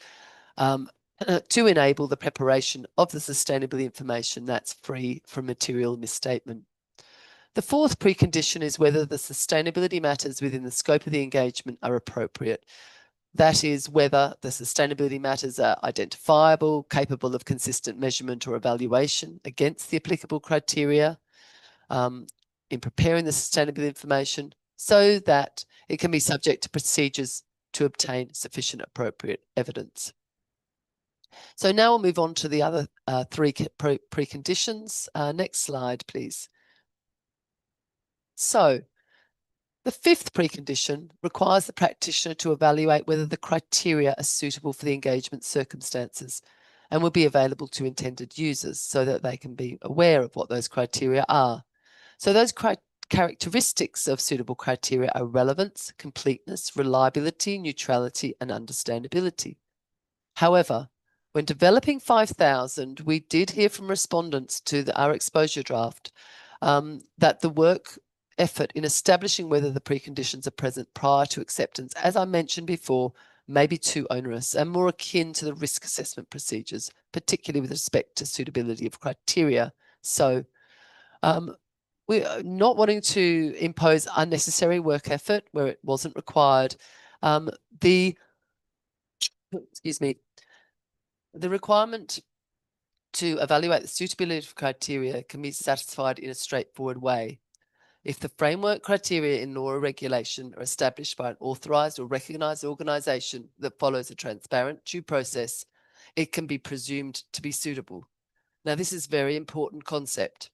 C: to enable the preparation of the sustainability information that's free from material misstatement. The fourth precondition is whether the sustainability matters within the scope of the engagement are appropriate. That is, whether the sustainability matters are identifiable, capable of consistent measurement or evaluation against the applicable criteria in preparing the sustainability information, so that it can be subject to procedures to obtain sufficient appropriate evidence. So now we'll move on to the other 3 preconditions. Next slide, please. So the 5th precondition requires the practitioner to evaluate whether the criteria are suitable for the engagement circumstances and will be available to intended users so that they can be aware of what those criteria are. So those characteristics of suitable criteria are relevance, completeness, reliability, neutrality, and understandability. However, when developing 5000, we did hear from respondents to our exposure draft that the work effort in establishing whether the preconditions are present prior to acceptance, as I mentioned before, may be too onerous and more akin to the risk assessment procedures, particularly with respect to suitability of criteria. So we're not wanting to impose unnecessary work effort where it wasn't required. Excuse me, the requirement to evaluate the suitability of criteria can be satisfied in a straightforward way. If the framework criteria in law or regulation are established by an authorised or recognised organisation that follows a transparent due process, it can be presumed to be suitable. Now, this is a very important concept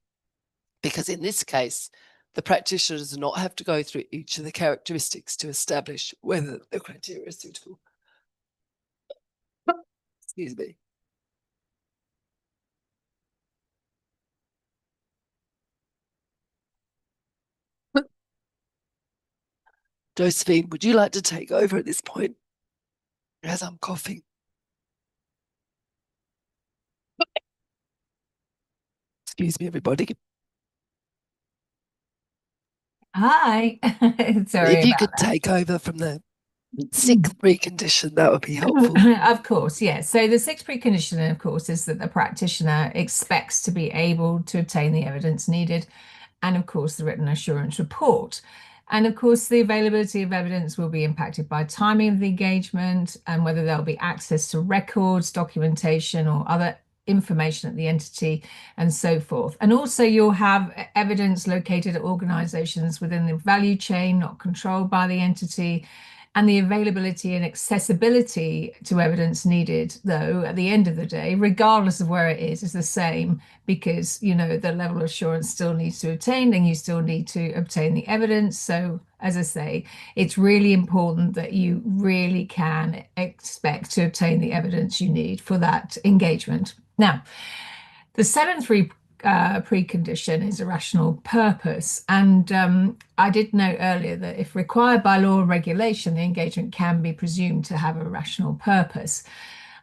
C: because in this case, the practitioner does not have to go through each of the characteristics to establish whether the criteria is suitable. Excuse me. Josephine, would you like to take over at this point? As I'm coughing. Excuse me, everybody.
A: Hi. Sorry
C: If you
A: about
C: could take over from the sixth precondition, that would be helpful.
A: Of course, yes. So the sixth precondition, of course, is that the practitioner expects to be able to obtain the evidence needed, and of course, the written assurance report. And of course, the availability of evidence will be impacted by timing of the engagement and whether there'll be access to records, documentation, or other information at the entity, and so forth. And also, you'll have evidence located at organizations within the value chain, not controlled by the entity. And the availability and accessibility to evidence needed, though, at the end of the day, regardless of where it is the same, because, you know, the level of assurance still needs to be obtained and you still need to obtain the evidence. So, as I say, it's really important that you really can expect to obtain the evidence you need for that engagement. Now, the seventh precondition is a rational purpose. And I did note earlier that if required by law or regulation, the engagement can be presumed to have a rational purpose.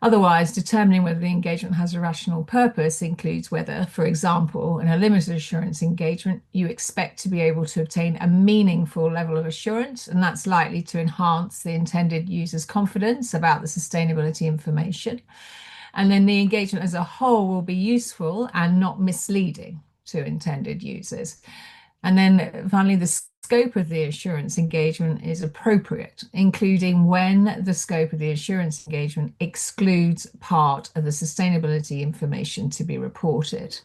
A: Otherwise, determining whether the engagement has a rational purpose includes whether, for example, in a limited assurance engagement, you expect to be able to obtain a meaningful level of assurance, and that's likely to enhance the intended user's confidence about the sustainability information. And then the engagement as a whole will be useful and not misleading to intended users. And then finally, the scope of the assurance engagement is appropriate, including when the scope of the assurance engagement excludes part of the sustainability information to be reported.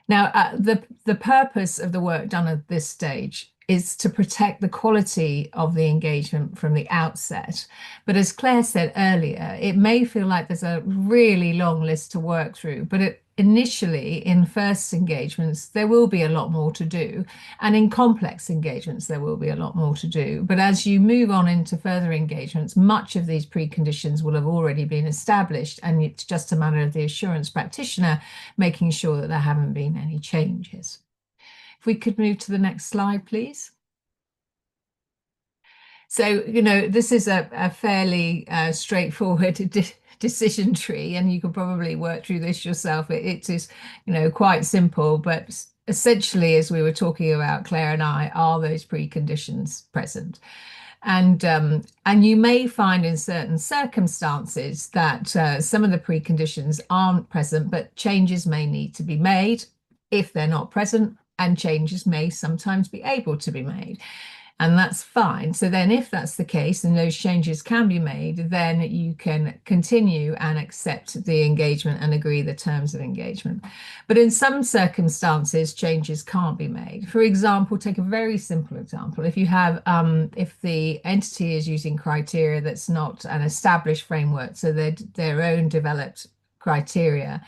A: Now, the purpose of the work done at this stage is to protect the quality of the engagement from the outset. But as Claire said earlier, it may feel like there's a really long list to work through, but initially in first engagements, there will be a lot more to do. And in complex engagements, there will be a lot more to do. But as you move on into further engagements, much of these preconditions will have already been established. And it's just a matter of the assurance practitioner making sure that there haven't been any changes. If we could move to the next slide, please. So, you know, this is a fairly straightforward decision tree, and you can probably work through this yourself. It is, you know, quite simple, but essentially, as we were talking about, Claire and I, are those preconditions present? And you may find in certain circumstances that some of the preconditions aren't present, but changes may need to be made if they're not present, and changes may sometimes be able to be made. And that's fine. So then if that's the case and those changes can be made, then you can continue and accept the engagement and agree the terms of engagement. But in some circumstances, changes can't be made. For example, take a very simple example. If you have, if the entity is using criteria that's not an established framework, so they're their own developed criteria,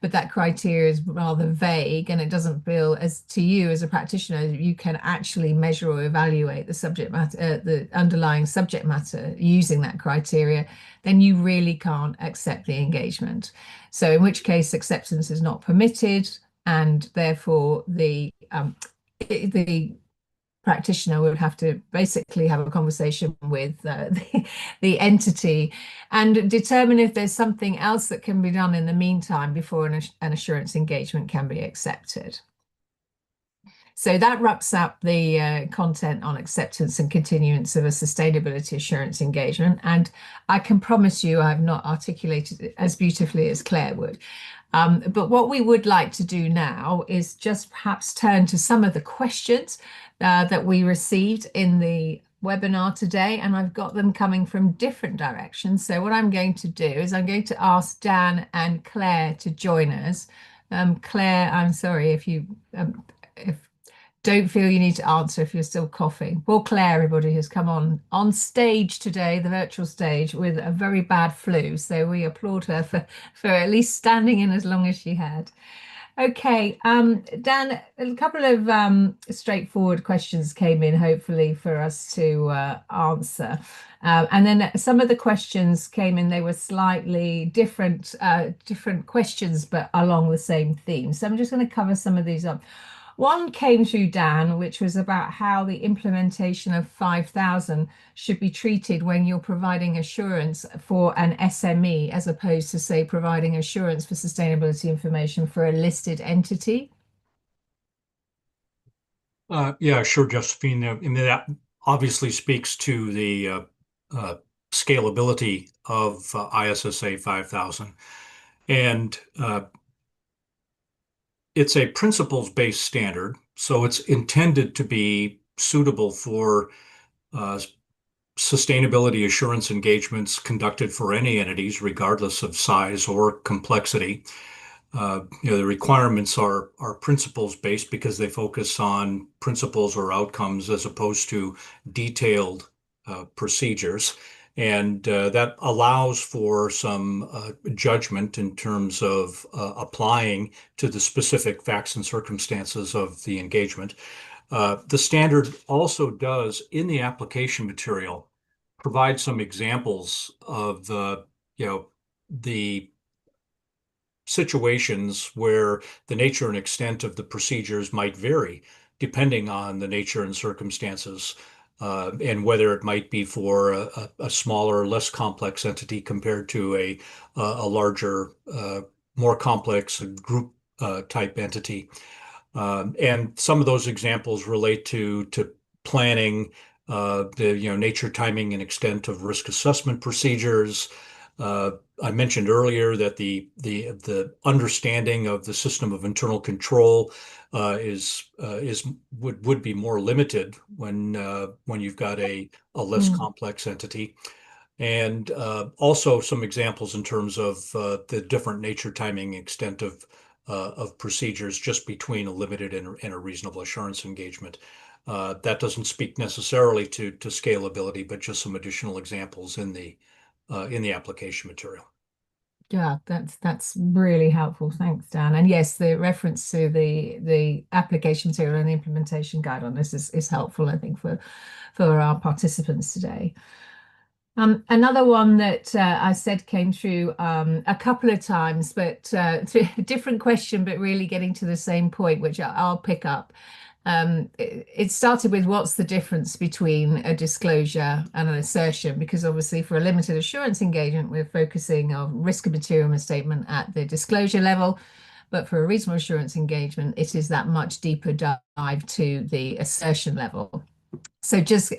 A: but that criteria is rather vague and it doesn't feel as to you as a practitioner, you can actually measure or evaluate the subject matter, the underlying subject matter using that criteria, then you really can't accept the engagement. So in which case acceptance is not permitted, and therefore the practitioner would have to basically have a conversation with the entity and determine if there's something else that can be done in the meantime before an assurance engagement can be accepted. So that wraps up the content on acceptance and continuance of a sustainability assurance engagement. And I can promise you I've not articulated it as beautifully as Claire would. But what we would like to do now is just perhaps turn to some of the questions that we received in the webinar today, and I've got them coming from different directions. So what I'm going to do is I'm going to ask Dan and Claire to join us. Claire, I'm sorry if you don't feel you need to answer if you're still coughing. Poor Claire, everybody, has come on stage today, the virtual stage, with a very bad flu. So we applaud her for at least standing in as long as she had. Okay, Dan, a couple of straightforward questions came in, hopefully, for us to answer. And then some of the questions came in, they were slightly different questions, but along the same theme. So I'm just going to cover some of these up. One came through, Dan, which was about how the implementation of 5,000 should be treated when you're providing assurance for an SME, as opposed to, say, providing assurance for sustainability information for a listed entity.
B: Yeah, sure, Josephine. I mean, that obviously speaks to the scalability of ISSA 5000. And it's a principles-based standard, so it's intended to be suitable for sustainability assurance engagements conducted for any entities, regardless of size or complexity. The requirements are principles based because they focus on principles or outcomes as opposed to detailed procedures. And that allows for some judgment in terms of applying to the specific facts and circumstances of the engagement. The standard also does, in the application material, provide some examples of the situations where the nature and extent of the procedures might vary depending on the nature and circumstances, and whether it might be for a smaller, less complex entity compared to a larger, more complex group type entity. And some of those examples relate to planning, the nature, timing, and extent of risk assessment procedures. I mentioned earlier that the understanding of the system of internal control would be more limited when you've got a less complex entity. And also some examples in terms of the different nature, timing, extent of procedures just between a limited and a reasonable assurance engagement. That doesn't speak necessarily to scalability, but just some additional examples in the application material.
A: Yeah, that's really helpful. Thanks, Dan. And yes, the reference to the application material and the implementation guide on this is helpful, I think, for our participants today. Another one that I said came through a couple of times, but different question, but really getting to the same point, which I'll pick up. It started with, what's the difference between a disclosure and an assertion? Because obviously for a limited assurance engagement, we're focusing on risk of material misstatement at the disclosure level. But for a reasonable assurance engagement, it is that much deeper dive to the assertion level. So just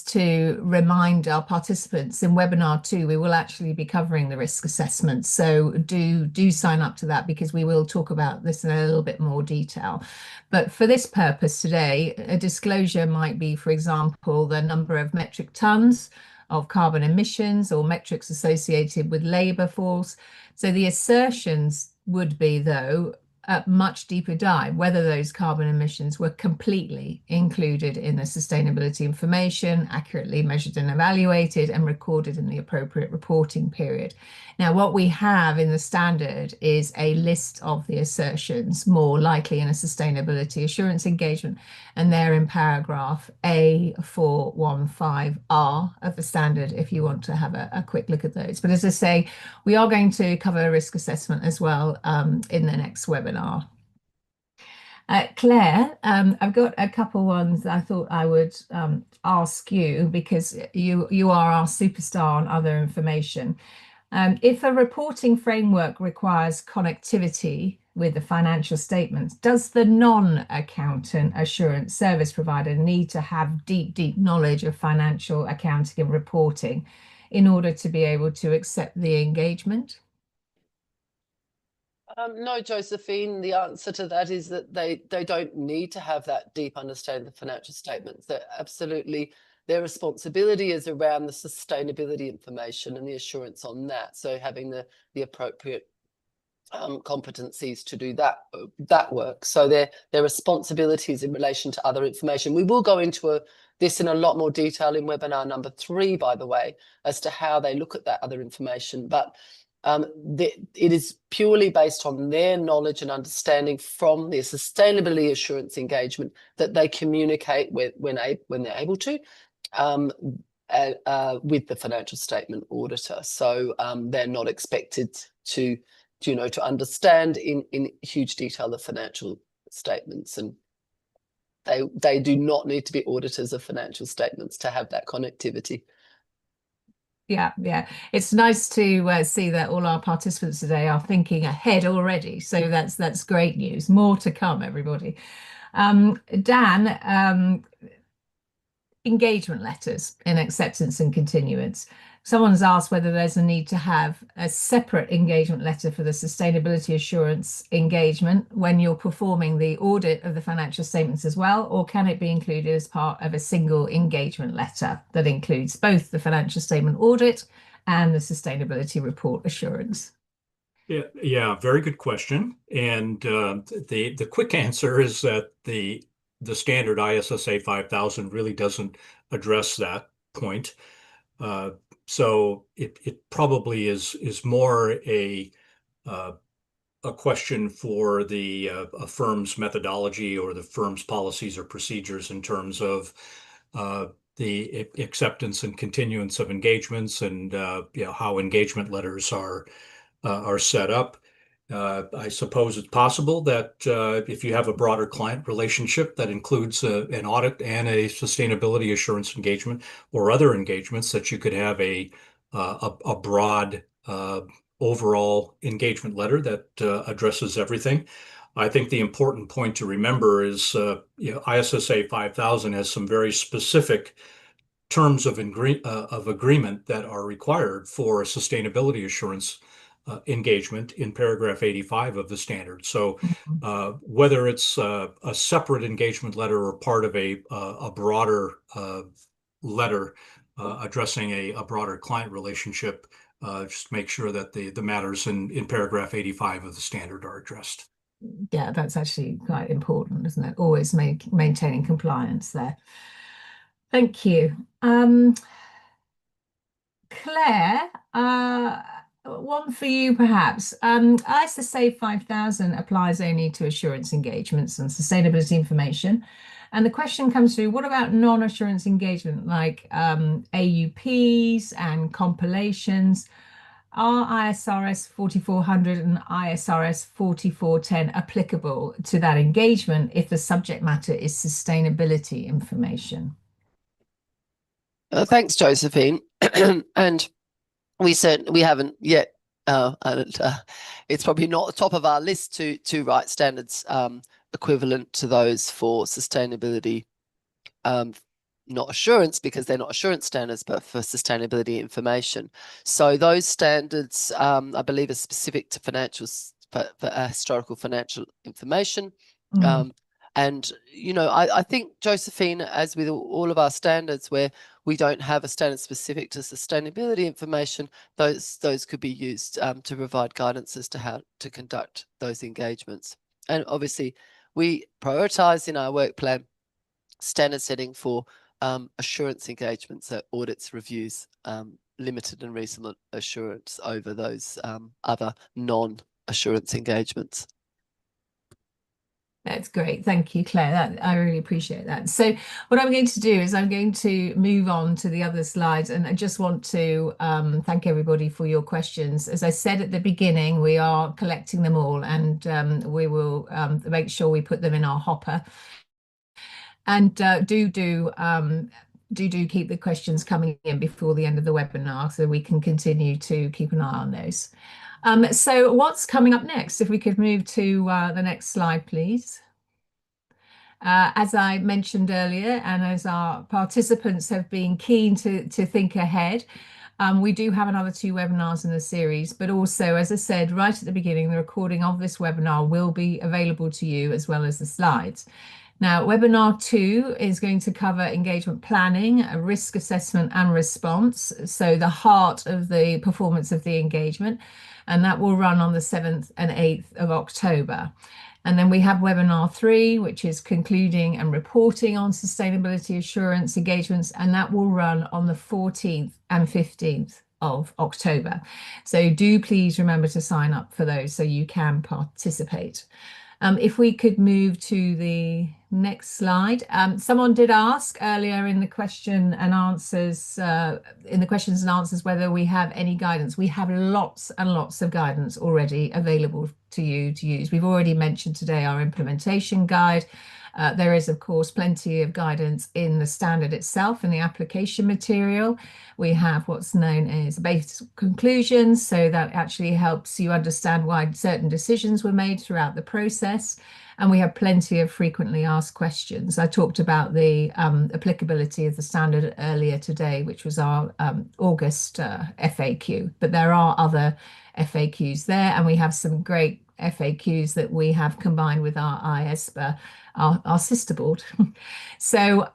A: to remind our participants, in webinar 2, we will actually be covering the risk assessment. So do sign up to that, because we will talk about this in a little bit more detail. But for this purpose today, a disclosure might be, for example, the number of metric tons of carbon emissions or metrics associated with labour force. So the assertions would be, though, a much deeper dive, whether those carbon emissions were completely included in the sustainability information, accurately measured and evaluated, and recorded in the appropriate reporting period. Now, what we have in the standard is a list of the assertions more likely in a sustainability assurance engagement, and they're in paragraph A415R of the standard if you want to have a quick look at those. But as I say, we are going to cover a risk assessment as well in the next webinar. Claire, I've got a couple ones I thought I would ask you, because you are our superstar on other information. If a reporting framework requires connectivity with the financial statements, does the non-accountant assurance service provider need to have deep knowledge of financial accounting and reporting in order to be able to accept the engagement?
C: No, Josephine, the answer to that is that they don't need to have that deep understanding of the financial statements. They're absolutely, their responsibility is around the sustainability information and the assurance on that. So having the appropriate competencies to do that work. So their responsibilities in relation to other information. We will go into this in a lot more detail in webinar number 3, by the way, as to how they look at that other information. But it is purely based on their knowledge and understanding from their sustainability assurance engagement that they communicate when they're able to with the financial statement auditor. So they're not expected to understand in huge detail the financial statements, and they do not need to be auditors of financial statements to have that connectivity.
A: Yeah, yeah. It's nice to see that all our participants today are thinking ahead already. So that's great news. More to come, everybody. Dan, engagement letters in acceptance and continuance. Someone's asked whether there's a need to have a separate engagement letter for the sustainability assurance engagement when you're performing the audit of the financial statements as well, or can it be included as part of a single engagement letter that includes both the financial statement audit and the sustainability report assurance?
B: Yeah, very good question. And the quick answer is that the standard ISSA 5000 really doesn't address that point. So it probably is more a question for the a firm's methodology or the firm's policies or procedures in terms of the acceptance and continuance of engagements, and how engagement letters are set up. I suppose it's possible that if you have a broader client relationship that includes an audit and a sustainability assurance engagement or other engagements, that you could have a broad overall engagement letter that addresses everything. I think the important point to remember is ISSA 5000 has some very specific terms of agreement that are required for a sustainability assurance engagement in paragraph 85 of the standard. So whether it's a separate engagement letter or part of a broader letter addressing a broader client relationship, just make sure that the matters in paragraph 85 of the standard are addressed.
A: Yeah, that's actually quite important, isn't it? Always maintaining compliance there. Thank you. Claire, one for you perhaps. ISSA 5000 applies only to assurance engagements and sustainability information. And the question comes through, what about non-assurance engagement like AUPs and compilations? Are ISRS 4400 and ISRS 4410 applicable to that engagement if the subject matter is sustainability information?
C: Thanks, Josephine. And we haven't yet, and it's probably not the top of our list to write standards equivalent to those for sustainability, not assurance, because they're not assurance standards, but for sustainability information. So those standards, I believe, are specific to for historical financial information. And, I think, Josephine, as with all of our standards where we don't have a standard specific to sustainability information, those could be used to provide guidance as to how to conduct those engagements. And obviously, we prioritize in our work plan standard setting for assurance engagements, so audits, reviews, limited and reasonable assurance over those other non-assurance engagements.
A: That's great. Thank you, Claire. I really appreciate that. So what I'm going to do is I'm going to move on to the other slides, and I just want to thank everybody for your questions. As I said at the beginning, we are collecting them all, and we will make sure we put them in our hopper. And do keep the questions coming in before the end of the webinar so we can continue to keep an eye on those. So what's coming up next? If we could move to the next slide, please. As I mentioned earlier, and as our participants have been keen to think ahead, we do have another 2 webinars in the series, but also, as I said right at the beginning, the recording of this webinar will be available to you as well as the slides. Now, webinar 2 is going to cover engagement planning, risk assessment and response, so the heart of the performance of the engagement, and that will run on the 7th and 8th of October. And then we have webinar 3, which is concluding and reporting on sustainability assurance engagements, and that will run on the 14th and 15th of October. So do please remember to sign up for those so you can participate. If we could move to the next slide. Someone did ask earlier in the questions and answers whether we have any guidance. We have lots and lots of guidance already available to you to use. We've already mentioned today our implementation guide. There is, of course, plenty of guidance in the standard itself and the application material. We have what's known as basic conclusions, so that actually helps you understand why certain decisions were made throughout the process. And we have plenty of frequently asked questions. I talked about the applicability of the standard earlier today, which was our August FAQ, but there are other FAQs there, and we have some great FAQs that we have combined with our ISSA, our sister board. So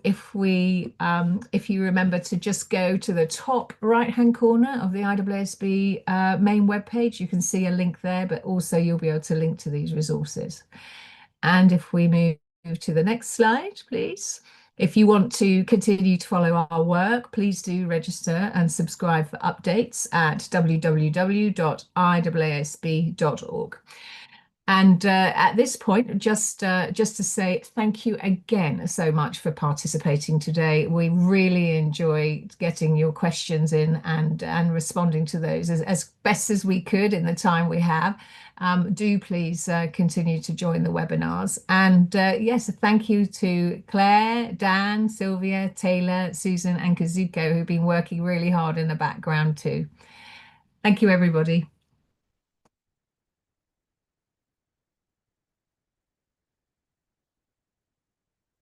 A: if you remember to just go to the top right-hand corner of the IAASB main webpage, you can see a link there, but also you'll be able to link to these resources. And if we move to the next slide, please. If you want to continue to follow our work, please do register and subscribe for updates at www.iaasb.org. And at this point, just to say thank you again so much for participating today. We really enjoy getting your questions in and responding to those as best as we could in the time we have. Do please continue to join the webinars. And yes, thank you to Claire, Dan, Sylvia, Taylor, Susan, and Kazuko, who've been working really hard in the background too. Thank you, everybody.